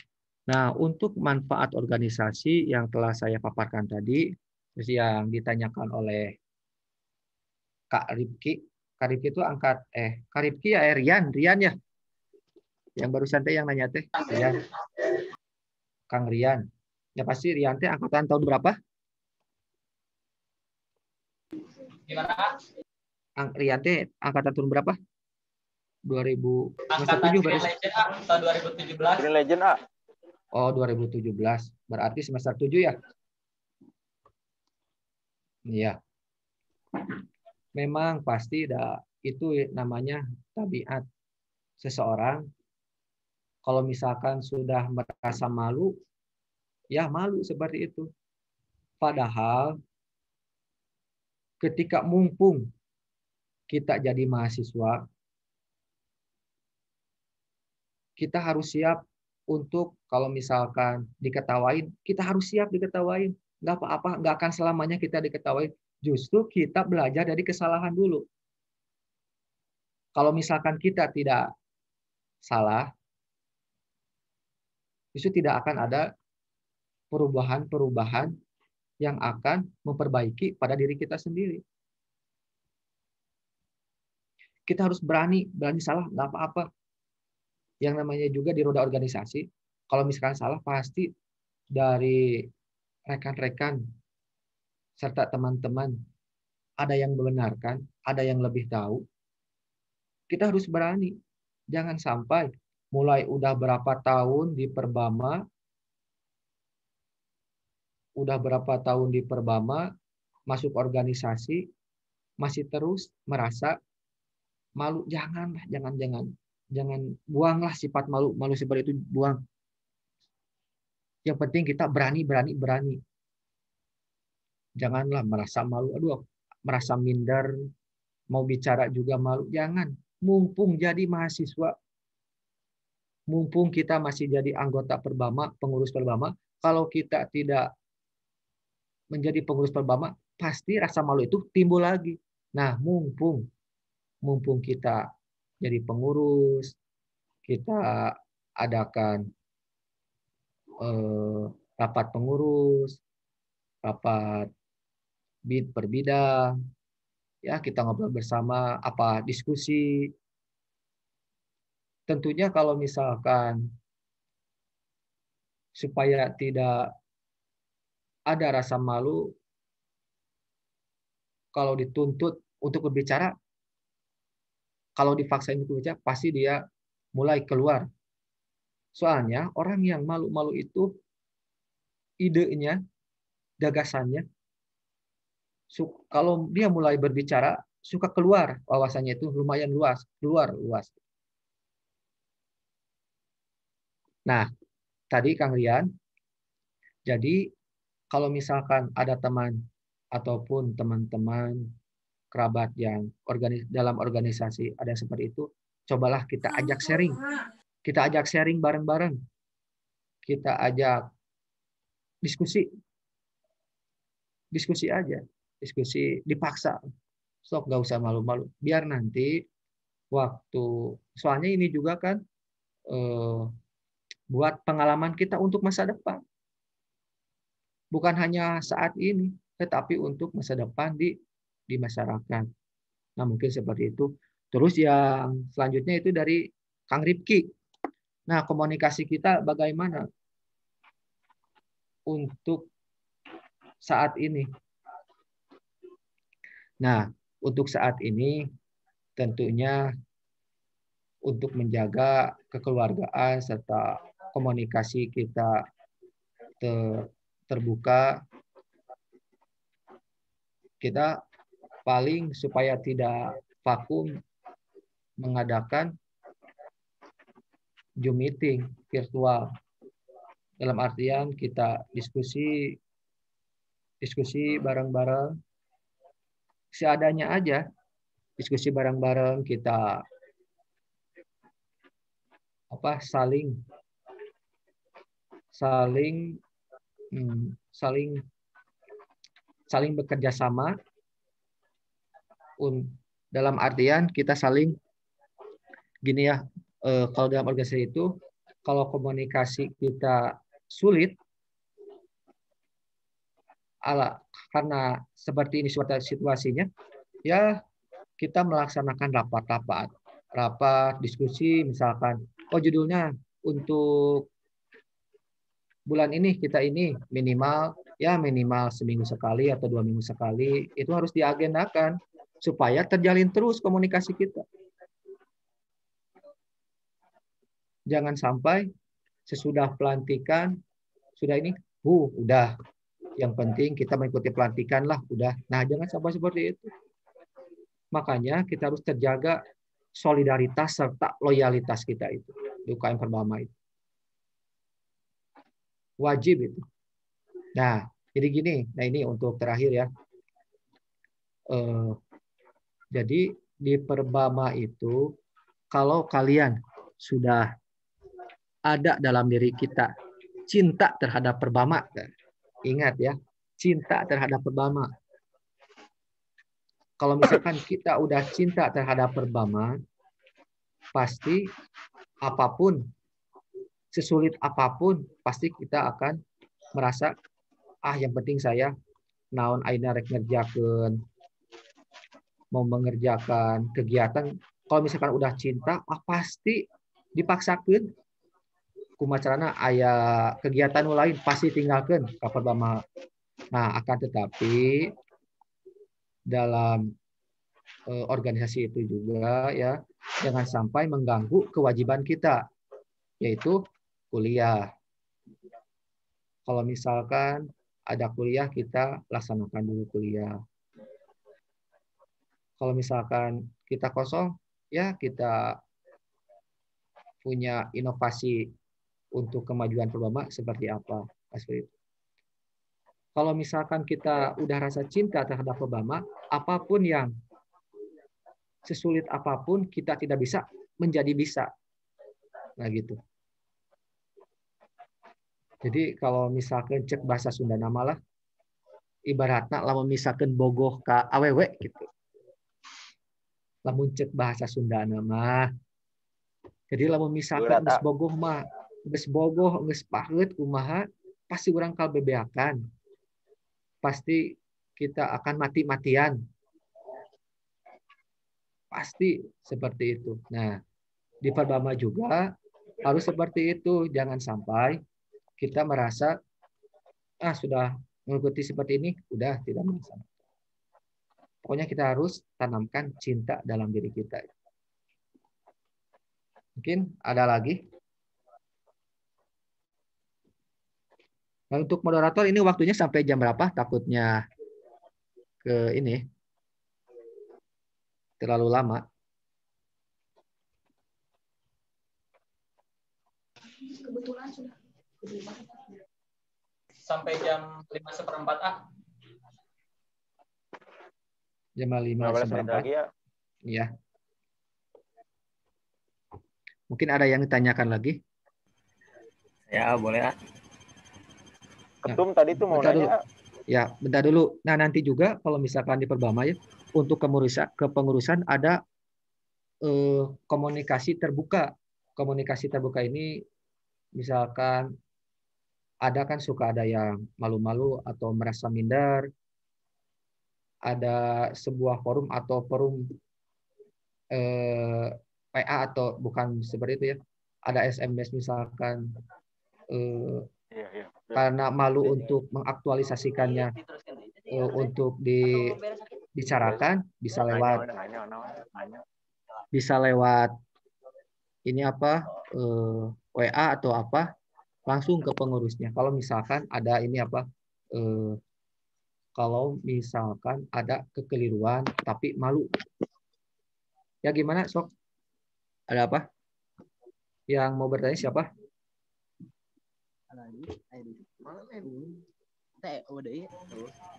Nah, untuk manfaat organisasi yang telah saya paparkan tadi, terus yang ditanyakan oleh Kak Rifki. Kak Rifki itu Kak Rifki ya, Rian ya. Yang baru santai yang nanya teh, Rian. Kang Rian. Ya pasti Rian teh angkatan tahun berapa? Gimana? Rian teh angkatan tahun berapa? 2000 semester Angkatan 7 Green berarti. Legend A, tahun 2017. Green Legend A. Oh, 2017. Berarti semester 7 ya? Iya. Memang pasti itu namanya tabiat seseorang. Kalau misalkan sudah merasa malu, ya malu seperti itu. Padahal ketika mumpung kita jadi mahasiswa, kita harus siap untuk kalau misalkan diketawain, kita harus siap diketawain. Nggak apa-apa, nggak akan selamanya kita diketawain. Justru kita belajar dari kesalahan dulu. Kalau misalkan kita tidak salah, justru tidak akan ada perubahan-perubahan yang akan memperbaiki pada diri kita sendiri. Kita harus berani salah, nggak apa-apa. Yang namanya juga di roda organisasi, kalau misalkan salah pasti dari rekan-rekan serta teman-teman ada yang membenarkan, ada yang lebih tahu. Kita harus berani. Jangan sampai mulai udah berapa tahun di Perbama, masuk organisasi, masih terus merasa malu. Jangan buanglah sifat malu seperti itu, buang. Yang penting kita berani. Janganlah merasa malu, merasa minder, mau bicara juga malu. Jangan. Mumpung jadi mahasiswa, mumpung kita masih jadi anggota Perbama, pengurus Perbama, kalau kita tidak menjadi pengurus Perbama, pasti rasa malu itu timbul lagi. Nah, mumpung kita jadi pengurus, kita adakan rapat pengurus, rapat per bidang, ya kita ngobrol bersama, diskusi. Tentunya kalau misalkan supaya tidak ada rasa malu, kalau dituntut untuk berbicara, kalau dipaksain untuk berbicara, pasti dia mulai keluar. Soalnya orang yang malu-malu itu idenya, gagasannya, kalau dia mulai berbicara, suka keluar wawasannya itu lumayan keluar luas. Nah, tadi Kang Rian, jadi kalau misalkan ada teman ataupun teman-teman kerabat yang dalam organisasi ada seperti itu, cobalah kita ajak sharing. Kita ajak sharing bareng-bareng. Kita ajak diskusi. Diskusi aja. Diskusi dipaksa. Sok nggak usah malu-malu. Biar nanti soalnya ini juga kan buat pengalaman kita untuk masa depan. Bukan hanya saat ini, tetapi untuk masa depan di masyarakat. Nah, mungkin seperti itu. Terus yang selanjutnya itu dari Kang Ripki. Nah, komunikasi kita bagaimana untuk saat ini? Nah, untuk saat ini tentunya untuk menjaga kekeluargaan serta komunikasi kita terbuka, kita paling supaya tidak vakum mengadakan Zoom meeting virtual. Dalam artian kita diskusi bareng-bareng seadanya aja. Diskusi bareng-bareng, kita saling bekerja sama, dalam artian kita saling gini ya, kalau dalam organisasi itu kalau komunikasi kita sulit karena seperti ini situasinya, ya kita melaksanakan rapat diskusi, misalkan judulnya untuk bulan ini kita ini minimal seminggu sekali atau 2 minggu sekali, itu harus diagendakan supaya terjalin terus komunikasi kita. Jangan sampai sesudah pelantikan, sudah ini, udah. Yang penting kita mengikuti pelantikan lah, udah. Nah, jangan sampai seperti itu. Makanya kita harus terjaga solidaritas serta loyalitas kita itu di UKM Perbama itu. Wajib itu. Nah, jadi gini. Nah, ini untuk terakhir ya. Jadi di Perbama itu, kalau kalian sudah ada dalam diri kita cinta terhadap Perbama, ingat ya, cinta terhadap Perbama. Kalau misalkan kita udah cinta terhadap Perbama, pasti apapun, sesulit apapun, pasti kita akan merasa, yang penting saya naon aina rek ngerjakeun, mau mengerjakan kegiatan. Kalau misalkan udah cinta, pasti dipaksakan. Kumacarana aya kegiatan lain pasti tinggalkan ka Perbama. Nah, akan tetapi dalam organisasi itu juga ya, jangan sampai mengganggu kewajiban kita, yaitu kuliah. Kalau misalkan ada kuliah, kita laksanakan dulu kuliah. Kalau misalkan kita kosong, ya kita punya inovasi untuk kemajuan Perbama seperti apa. Seperti itu. Kalau misalkan kita udah rasa cinta terhadap Perbama, apapun yang sesulit apapun, kita tidak bisa menjadi bisa. Nah gitu. Jadi kalau misalkan cek bahasa Sunda nama lah, ibaratnya lamun misalkan bogoh ka awewe gitu. Lamun cek bahasa Sunda nama. Jadi lamun misalkan geus bogoh mah, geus bogoh, geus paheut kumaha, pasti urang kal bebeakan. Pasti kita akan mati-matian. Pasti seperti itu. Nah, di Perbama juga harus seperti itu. Jangan sampai kita merasa, sudah mengikuti seperti ini, udah tidak merasa. Pokoknya kita harus tanamkan cinta dalam diri kita. Mungkin ada lagi? Nah, untuk moderator ini waktunya sampai jam berapa? Takutnya ke ini terlalu lama. Kebetulan sudah sampai jam 5:15. Jam 5:15 lagi ya. Iya. Mungkin ada yang ditanyakan lagi? Ya, boleh. Ketum tadi tuh mau nanya. Ya, bentar dulu. Nah, nanti juga kalau misalkan di Perbama ya, untuk kepengurusan ada komunikasi terbuka. Komunikasi terbuka ini misalkan ada kan suka ada yang malu-malu atau merasa minder. Ada sebuah forum atau forum PA atau bukan seperti itu ya. Ada SMS misalkan karena malu untuk mengaktualisasikannya untuk dibicarakan, bisa lewat ini apa WA atau apa, langsung ke pengurusnya. Kalau misalkan ada ini apa kalau misalkan ada kekeliruan tapi malu, ya gimana sok? Ada apa? Yang mau bertanya siapa?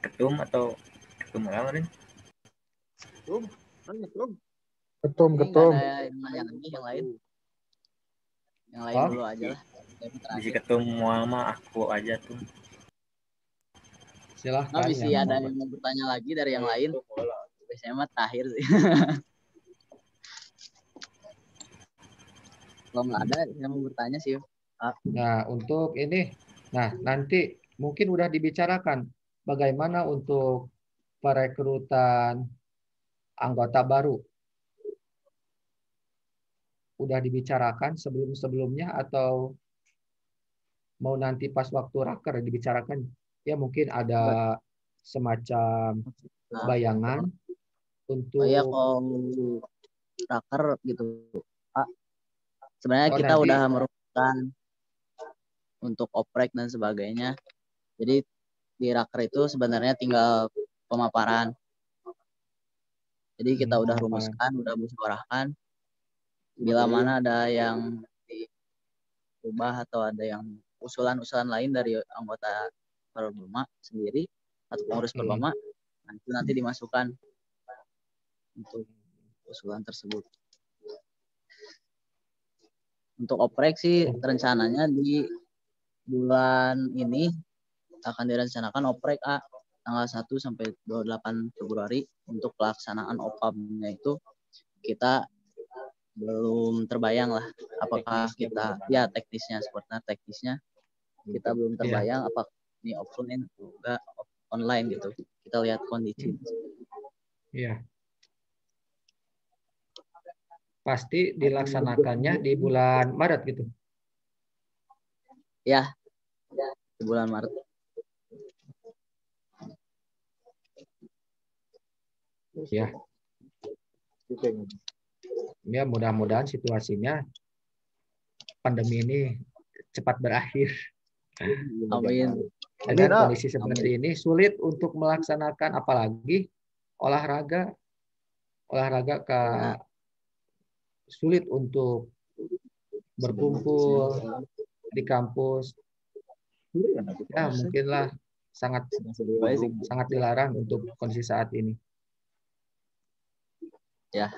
Ketum atau ketum orang? Ketum. Yang lain dulu aja lah. Bisa ketum mah aku aja tuh. Silahkan. Bisa ada yang mau bertanya lagi dari yang lain? Biasanya mah terakhir sih. Kalau nggak ada yang mau bertanya sih. Nah, untuk ini, nanti mungkin udah dibicarakan bagaimana untuk perekrutan anggota baru. Udah dibicarakan sebelum-sebelumnya atau mau nanti pas waktu raker dibicarakan? Ya mungkin ada semacam bayangan untuk kalau raker gitu, Pak. Sebenarnya Oh, kita nanti udah merumuskan untuk oprek dan sebagainya. Jadi di raker itu sebenarnya tinggal pemaparan. Jadi kita udah pemaparan. rumuskan, udah musyawarahkan. Bila mana ada yang diubah atau ada yang usulan-usulan lain dari anggota Perbama sendiri atau pengurus Perbama, nanti dimasukkan untuk usulan tersebut. Untuk oprek sih rencananya di bulan ini akan direncanakan oprek tanggal 1 sampai 28 Februari. Untuk pelaksanaan OPAM-nya itu kita belum terbayang lah apakah kita ya teknisnya kita belum terbayang apakah ini offline atau enggak online gitu. Kita lihat kondisi. Iya. Pasti dilaksanakannya di bulan Maret gitu. Ya, di bulan Maret. Ya. Ya, mudah-mudahan situasinya pandemi ini cepat berakhir. Amin. Dengan kondisi seperti ini sulit untuk melaksanakan apalagi olahraga sulit untuk berkumpul di kampus. Ya, mungkinlah sangat dilarang untuk kondisi saat ini. Ya.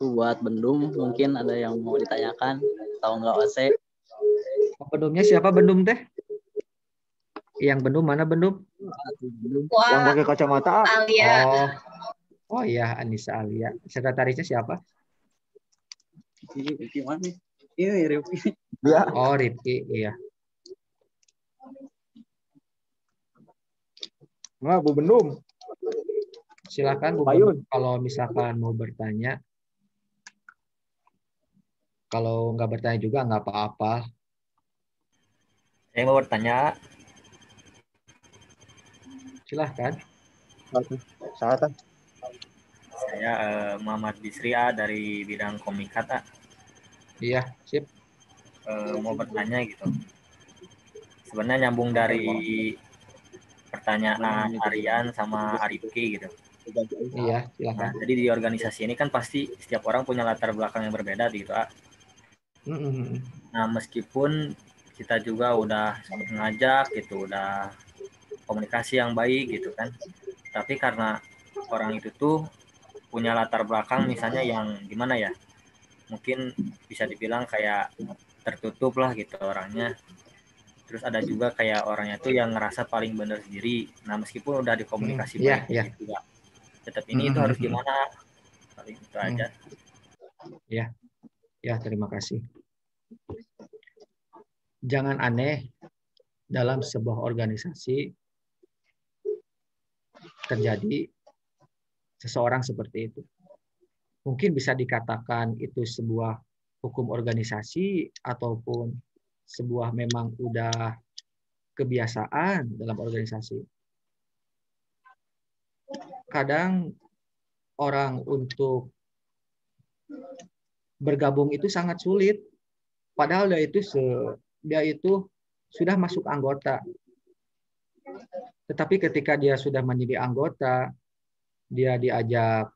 Buat Bendum mungkin ada yang mau ditanyakan atau enggak OC? Bendumnya siapa Bendum teh? Yang Bendum mana Bendum? Yang pakai kacamata. Alia. Oh iya, Anissa Alia. Sekretarisnya siapa? Rifki mana? Ini Rifki. Ya. Oh, Rifki, iya. Nah, Bu Bendum. Silakan Bu Bendum kalau misalkan mau bertanya. Kalau nggak bertanya juga nggak apa-apa. Saya mau bertanya. Silahkan. Saya Muhammad Bisria dari bidang Komikata. Iya, sip. Mau bertanya gitu. Sebenarnya nyambung dari pertanyaan Aryan sama Arifki gitu. Iya, silakan. Nah, jadi di organisasi ini kan pasti setiap orang punya latar belakang yang berbeda gitu. Nah, meskipun kita juga udah mengajak gitu, udah komunikasi yang baik gitu kan. Tapi karena orang itu tuh punya latar belakang misalnya yang gimana ya? Mungkin bisa dibilang kayak tertutup lah gitu orangnya. Terus ada juga kayak orangnya tuh yang ngerasa paling benar sendiri. Nah, meskipun udah dikomunikasi baik gitu ya. Tetap ini itu harus gimana? Paling itu aja. Ya. Ya, terima kasih. Jangan aneh dalam sebuah organisasi terjadi seseorang seperti itu. Mungkin bisa dikatakan itu sebuah hukum organisasi ataupun sebuah memang udah kebiasaan dalam organisasi. Kadang orang untuk bergabung itu sangat sulit. Padahal dia itu sudah masuk anggota. Tetapi ketika dia sudah menjadi anggota, dia diajak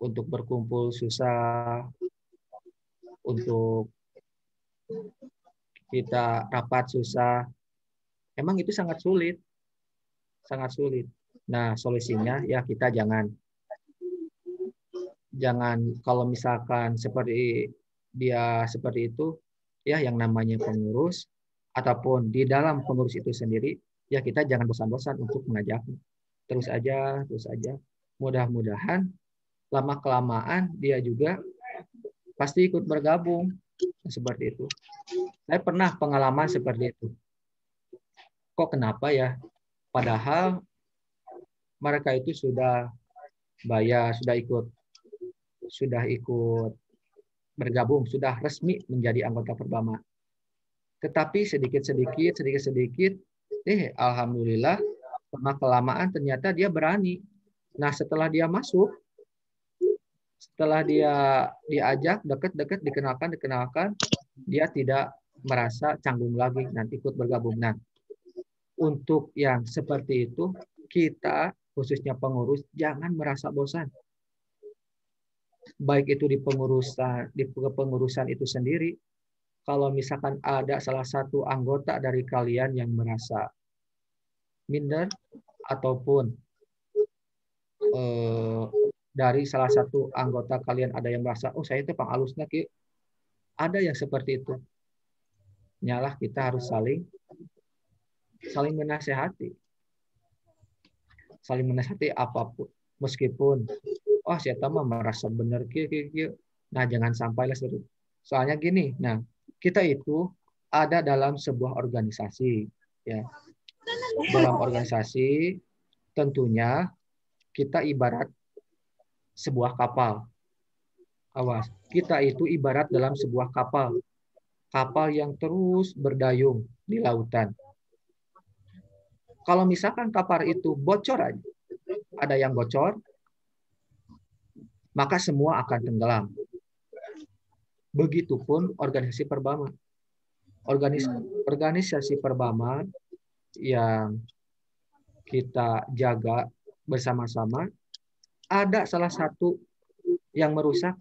untuk berkumpul susah, untuk kita rapat susah. Emang itu sangat sulit. Sangat sulit. Nah, solusinya ya kita jangan kalau misalkan seperti dia seperti itu, ya yang namanya pengurus ataupun di dalam pengurus itu sendiri, ya kita jangan bosan-bosan untuk mengajaknya. Terus aja. Mudah-mudahan lama-kelamaan dia juga pasti ikut bergabung. Seperti itu. Saya pernah pengalaman seperti itu. Kok kenapa ya? Padahal mereka itu sudah bayar, sudah ikut bergabung, sudah resmi menjadi anggota Perbama. Tetapi sedikit-sedikit, alhamdulillah, lama-kelamaan ternyata dia berani. Nah, setelah dia masuk, setelah dia diajak deket-deket dikenalkan, dia tidak merasa canggung lagi nanti ikut bergabung. Nah, untuk yang seperti itu kita khususnya pengurus jangan merasa bosan. Baik itu di kepengurusan itu sendiri. Kalau misalkan ada salah satu anggota dari kalian yang merasa minder ataupun dari salah satu anggota kalian ada yang merasa, oh saya itu pangalusnya, ada yang seperti itu. Nyalah kita harus saling menasehati. Saling menasehati apapun. Meskipun, oh saya mah merasa benar, nah jangan sampailah seperti itu. Soalnya gini, nah kita itu ada dalam sebuah organisasi, ya. Dalam organisasi tentunya kita ibarat sebuah kapal. Awas, kita itu ibarat dalam sebuah kapal. Kapal yang terus berdayung di lautan. Kalau misalkan kapal itu bocor aja, ada yang bocor, maka semua akan tenggelam. Begitupun organisasi Perbama. Organisasi Perbama yang kita jaga bersama-sama, ada salah satu yang merusak,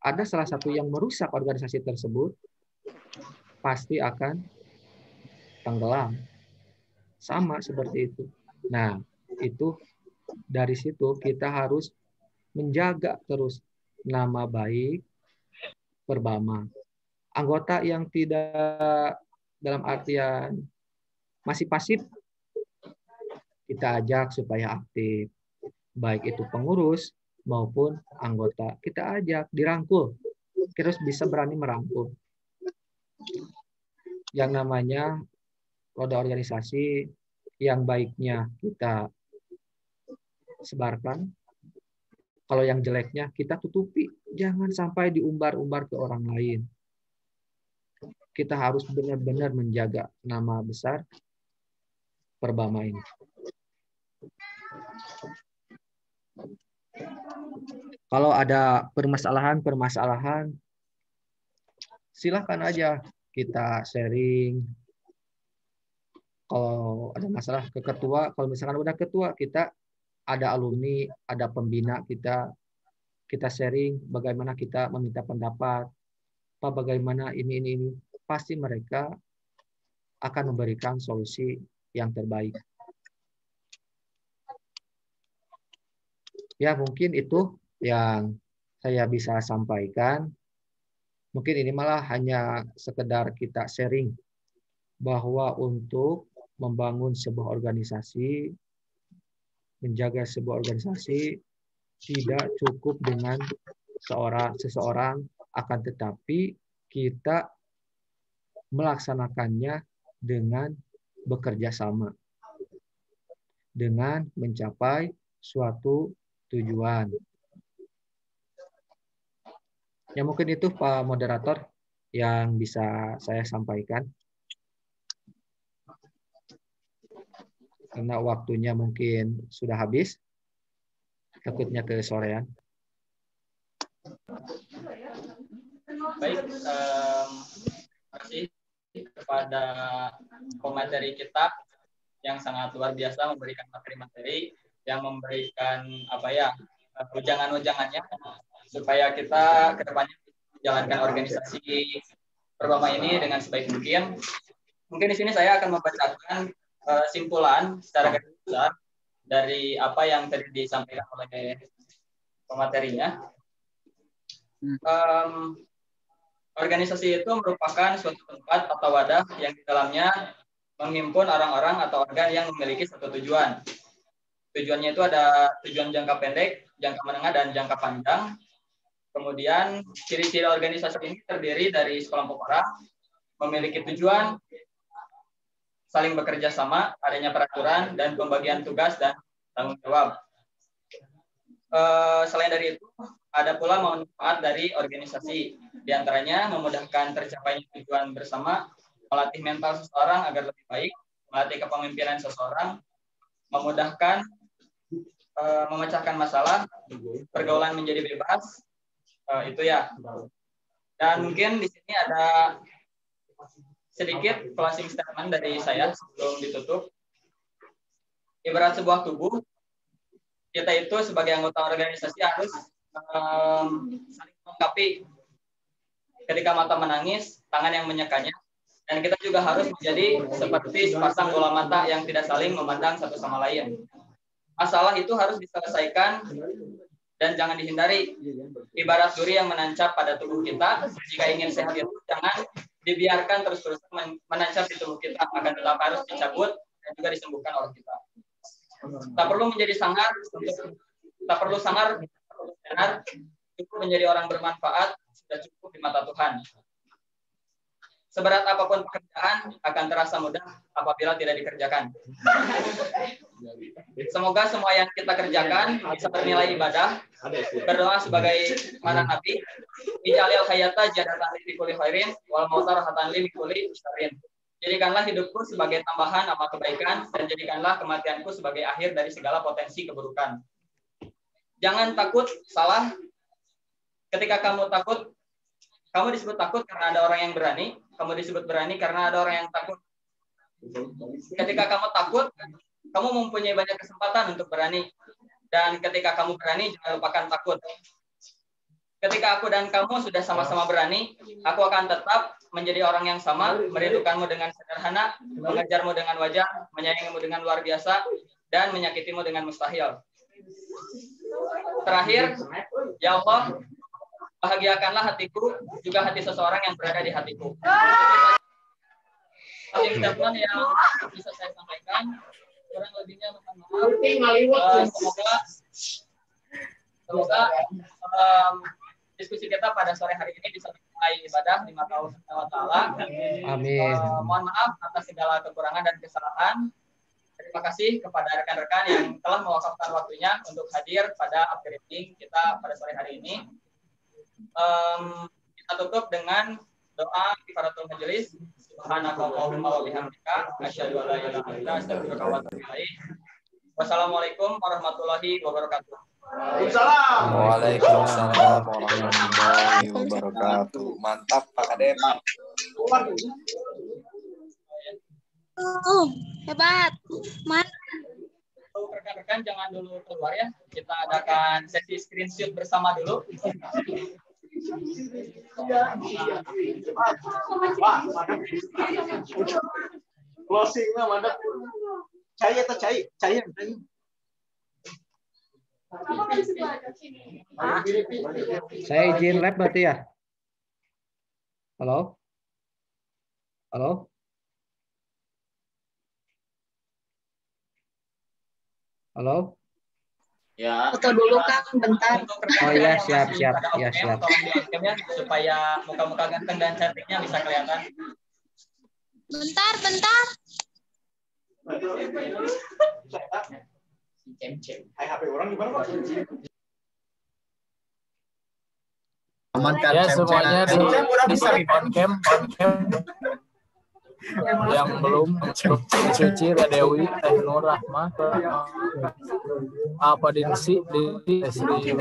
ada salah satu yang merusak organisasi tersebut, pasti akan tenggelam. Sama seperti itu. Nah, itu dari situ kita harus menjaga terus nama baik Perbama. Anggota yang tidak dalam artian masih pasif, kita ajak supaya aktif. Baik itu pengurus maupun anggota. Kita ajak, dirangkul. Kita harus bisa berani merangkul. Yang namanya roda organisasi, yang baiknya kita sebarkan. Kalau yang jeleknya kita tutupi. Jangan sampai diumbar-umbar ke orang lain. Kita harus benar-benar menjaga nama besar Perbama ini. Kalau ada permasalahan, silakan aja kita sharing. Kalau ada masalah ke ketua, kalau misalkan udah ketua, kita ada alumni, ada pembina kita sharing bagaimana kita meminta pendapat, bagaimana ini. Pasti mereka akan memberikan solusi yang terbaik. Ya, mungkin itu yang saya bisa sampaikan. Mungkin ini malah hanya sekedar kita sharing bahwa untuk membangun sebuah organisasi, menjaga sebuah organisasi tidak cukup dengan seseorang, akan tetapi kita melaksanakannya dengan bekerja sama, dengan mencapai suatu tujuan. Ya mungkin itu Pak Moderator yang bisa saya sampaikan. Karena waktunya mungkin sudah habis, takutnya kesorean. Baik, terima kasih kepada pemateri kita yang sangat luar biasa memberikan materi-materi yang memberikan ujangan-ujangannya supaya kita ke depannya menjalankan organisasi Perbama ini dengan sebaik mungkin. Mungkin di sini saya akan membacakan simpulan secara garis besar dari apa yang tadi disampaikan oleh pematerinya. Organisasi itu merupakan suatu tempat atau wadah yang di dalamnya menghimpun orang-orang atau organ yang memiliki satu tujuan. Tujuannya itu ada tujuan jangka pendek, jangka menengah, dan jangka panjang. Kemudian ciri-ciri organisasi ini terdiri dari sekelompok orang, memiliki tujuan, saling bekerja sama, adanya peraturan, dan pembagian tugas dan tanggung jawab. Selain dari itu, ada pula manfaat dari organisasi. Di antaranya memudahkan tercapainya tujuan bersama, melatih mental seseorang agar lebih baik, melatih kepemimpinan seseorang, memudahkan memecahkan masalah, pergaulan menjadi bebas, Itu ya. Dan mungkin di sini ada sedikit closing statement dari saya sebelum ditutup. Ibarat sebuah tubuh, kita itu sebagai anggota organisasi harus saling melengkapi. Ketika mata menangis, tangan yang menyekanya, dan kita juga harus menjadi seperti sepasang bola mata yang tidak saling memandang satu sama lain. Masalah itu harus diselesaikan dan jangan dihindari. Ibarat duri yang menancap pada tubuh kita, jika ingin sehat itu jangan dibiarkan terus-terusan menancap di tubuh kita, akan tetapi harus dicabut dan juga disembuhkan oleh kita. Tak perlu menjadi sangar, tak perlu sangar, cukup menjadi orang bermanfaat, sudah cukup di mata Tuhan. Seberat apapun pekerjaan akan terasa mudah apabila tidak dikerjakan. Semoga semua yang kita kerjakan bisa bernilai ibadah. Berdoa sebagai mana Nabi, Ijalil hayata jadatan li kulli khairin wal mauta rahatan li kulli syarrin. Jadikanlah hidupku sebagai tambahan amal kebaikan dan jadikanlah kematianku sebagai akhir dari segala potensi keburukan. Jangan takut salah. Ketika kamu takut, kamu disebut takut karena ada orang yang berani. Kamu disebut berani karena ada orang yang takut. Ketika kamu takut, kamu mempunyai banyak kesempatan untuk berani. Dan ketika kamu berani, jangan lupakan takut. Ketika aku dan kamu sudah sama-sama berani, aku akan tetap menjadi orang yang sama, merindukanmu dengan sederhana, mengejarmu dengan wajar, menyayangimu dengan luar biasa, dan menyakitimu dengan mustahil. Terakhir, ya Allah, bahagiakanlah hatiku, juga hati seseorang yang berada di hatiku. Closing statement yang bisa saya sampaikan, kurang lebihnya mohon maaf. Semoga diskusi kita pada sore hari ini bisa mencapai ibadah di mata Allah Ta'ala. Amin. Mohon maaf atas segala kekurangan dan kesalahan. Terima kasih kepada rekan-rekan yang telah mewakafkan waktunya untuk hadir pada upgrading kita pada sore hari ini. Kita tutup dengan doa kifaratul majelis. Subhanakallahumma wa bihamdika asyhadu an la ilaha illa anta astaghfiruka wa atubu ilaik. Wassalamualaikum warahmatullahi wabarakatuh. Waalaikumsalam warahmatullahi wabarakatuh. Mantap Pak Kadep. Hebat. Rekan-rekan jangan dulu keluar ya. Kita adakan sesi screenshot bersama dulu. Closingnya mana? Cai atau cai? Cai. Saya izin live berarti ya. Halo? Halo? Halo? Ya. Foto dulu Kang, bentar. Oh ya, siap. Ya, siap. Supaya muka-muka ganteng dan cantiknya bisa kelihatan. Bentar. HP orang gimana Pak? Amankan ya semuanya di on cam. Yang belum Suci, Dewi, Teh Nur Rahmah, apa Dinsi, di Sri,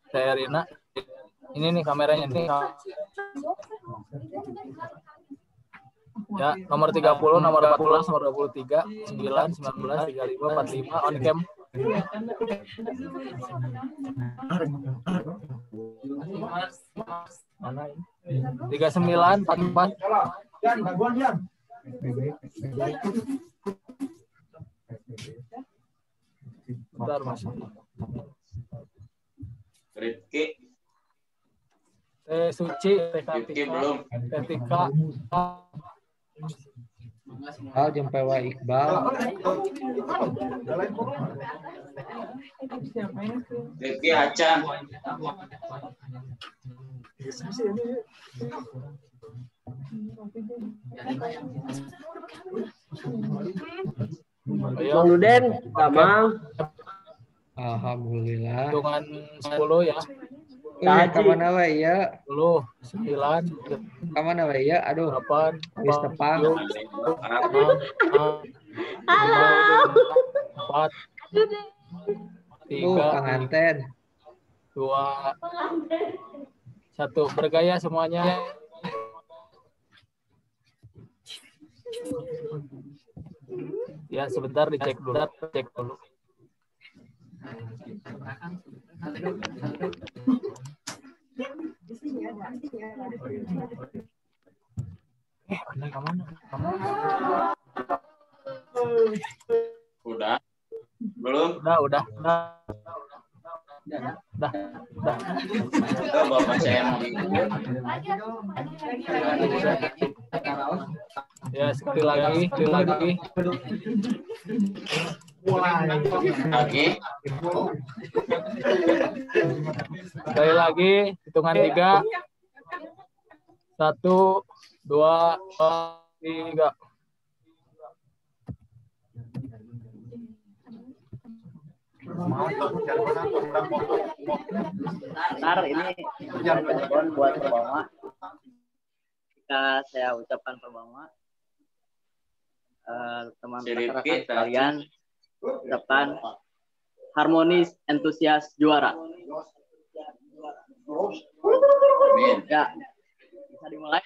Teh Rina. Ini nih kameranya nih. Ya, nomor 30, nomor 14, nomor 23, 9, 19, 35, 45 on cam. Mana ini? 39, 44. Bentar, Mas. Rifki. Suci, Rifki belum. Tika. Jumpai wa Iqbal. Rifki Aca. Bang Luden, Kamang. Alhamdulillah. Hitungan 10 ya. Kamana we ya? 10, 9. Kamana we ya? Aduh. 8. Wis tepang. 4. 3. Penganten. 2, 1. Bergaya semuanya. Ya, sebentar dicek dulu. Udah? Belum? Udah. Itu Bapak saya mau Ya, sekali lagi. Sekali lagi, hitungan 3. 1, 2, 3. Ntar ini telepon buat Perbama. Jika saya ucapkan Perbama, teman masyarakat sekalian ucapkan harmonis, antusias, juara. Ya, bisa dimulai.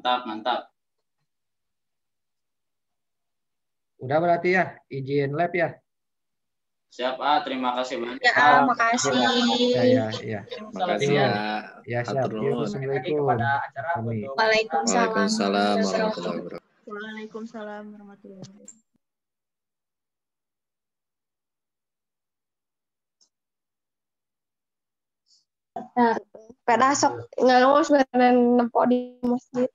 Mantap. Udah berarti ya, izin lab ya. Siap, terima kasih banyak. Ya, makasih. Ya. Makasih ya. Ya, siap. Assalamualaikum. Waalaikumsalam warahmatullahi wabarakatuh. Waalaikumsalam warahmatullahi wabarakatuh. Nah, pada sok ngangos sebenarnya nempo di masjid.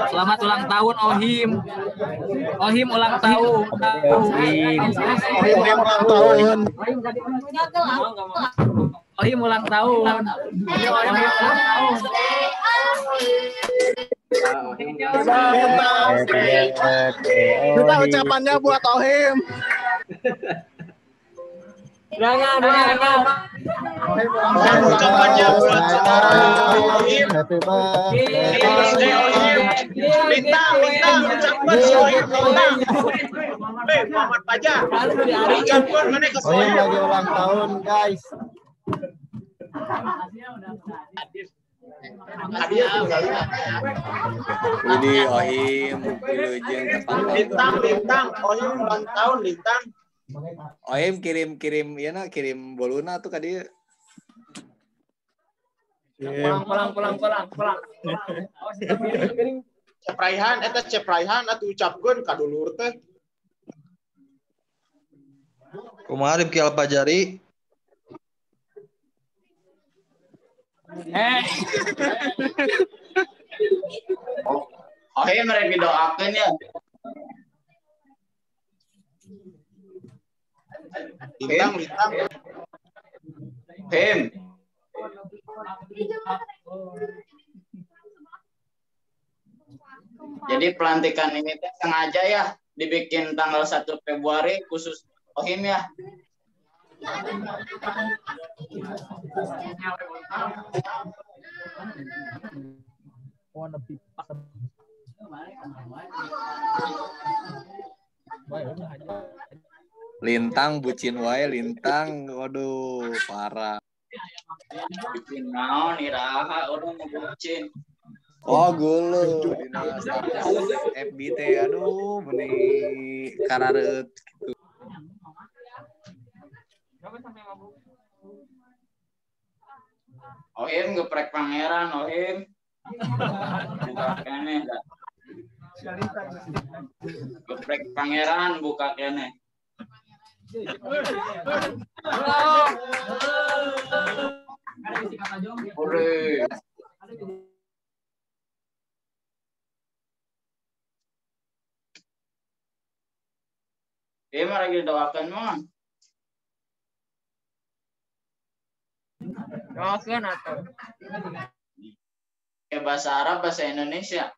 Selamat ulang tahun Ohim. Ohim ulang tahun. Ohim ulang tahun. Kita ucapannya buat Ohim. Jangan. Ucapannya buat Ohim. Happy birthday. Lintang, ucapkan si Ohim. Muhammad Fajar. Ucapkan mana ke Ohim lagi ulang tahun, guys. Jadi Ohim wilujeng Lintang, Ohim ulang tahun, Lintang. Ohim kirim ya na kirim boluna tuh ka dieu. Pulang. Cepraihan atuh ucapkeun ka dulur teh. Kumaha Rifki Alpajari? Ohim rek didoakeun ya. Lintang. Ohim. Jadi pelantikan ini sengaja ya dibikin tanggal 1 Februari khusus Ohim ya. Lintang bucin wae Lintang. Waduh, parah. Bikin naon iraha orang bucin. Oh, gulu dina status FB teh aduh meuni karareut gitu. Ohim geprek pangeran Ohim. Buka kene. Geprek pangeran buka kene. Ore. Mah lagi doakan mah. Doakan atau? Bahasa Arab, bahasa Indonesia.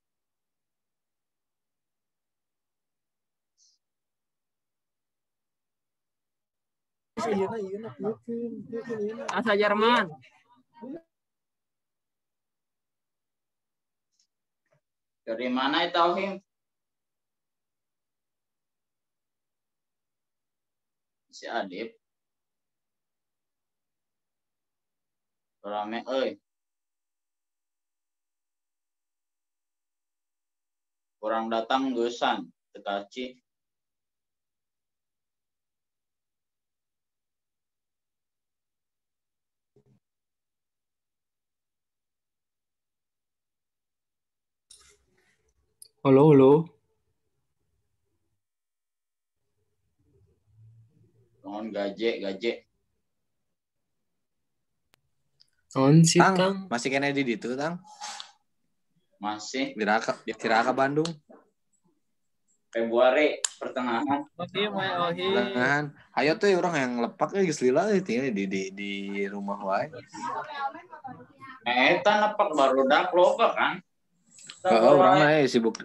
Bahasa Jerman. Dari mana itu Tauhim? Si Adib. Rame euy. Kurang datang geusan, tekaci. Halo, halo. Mohon gaje. On sih, Tang, Tang. masih kena di itu, Tang? Masih. Ciraka Bandung. Februari pertengahan. Pertengahan. Ayo tuh orang yang lepak geus lila tinggal di rumah wae. Eta nepak baru dak loba kan. Heeh, urang sibuk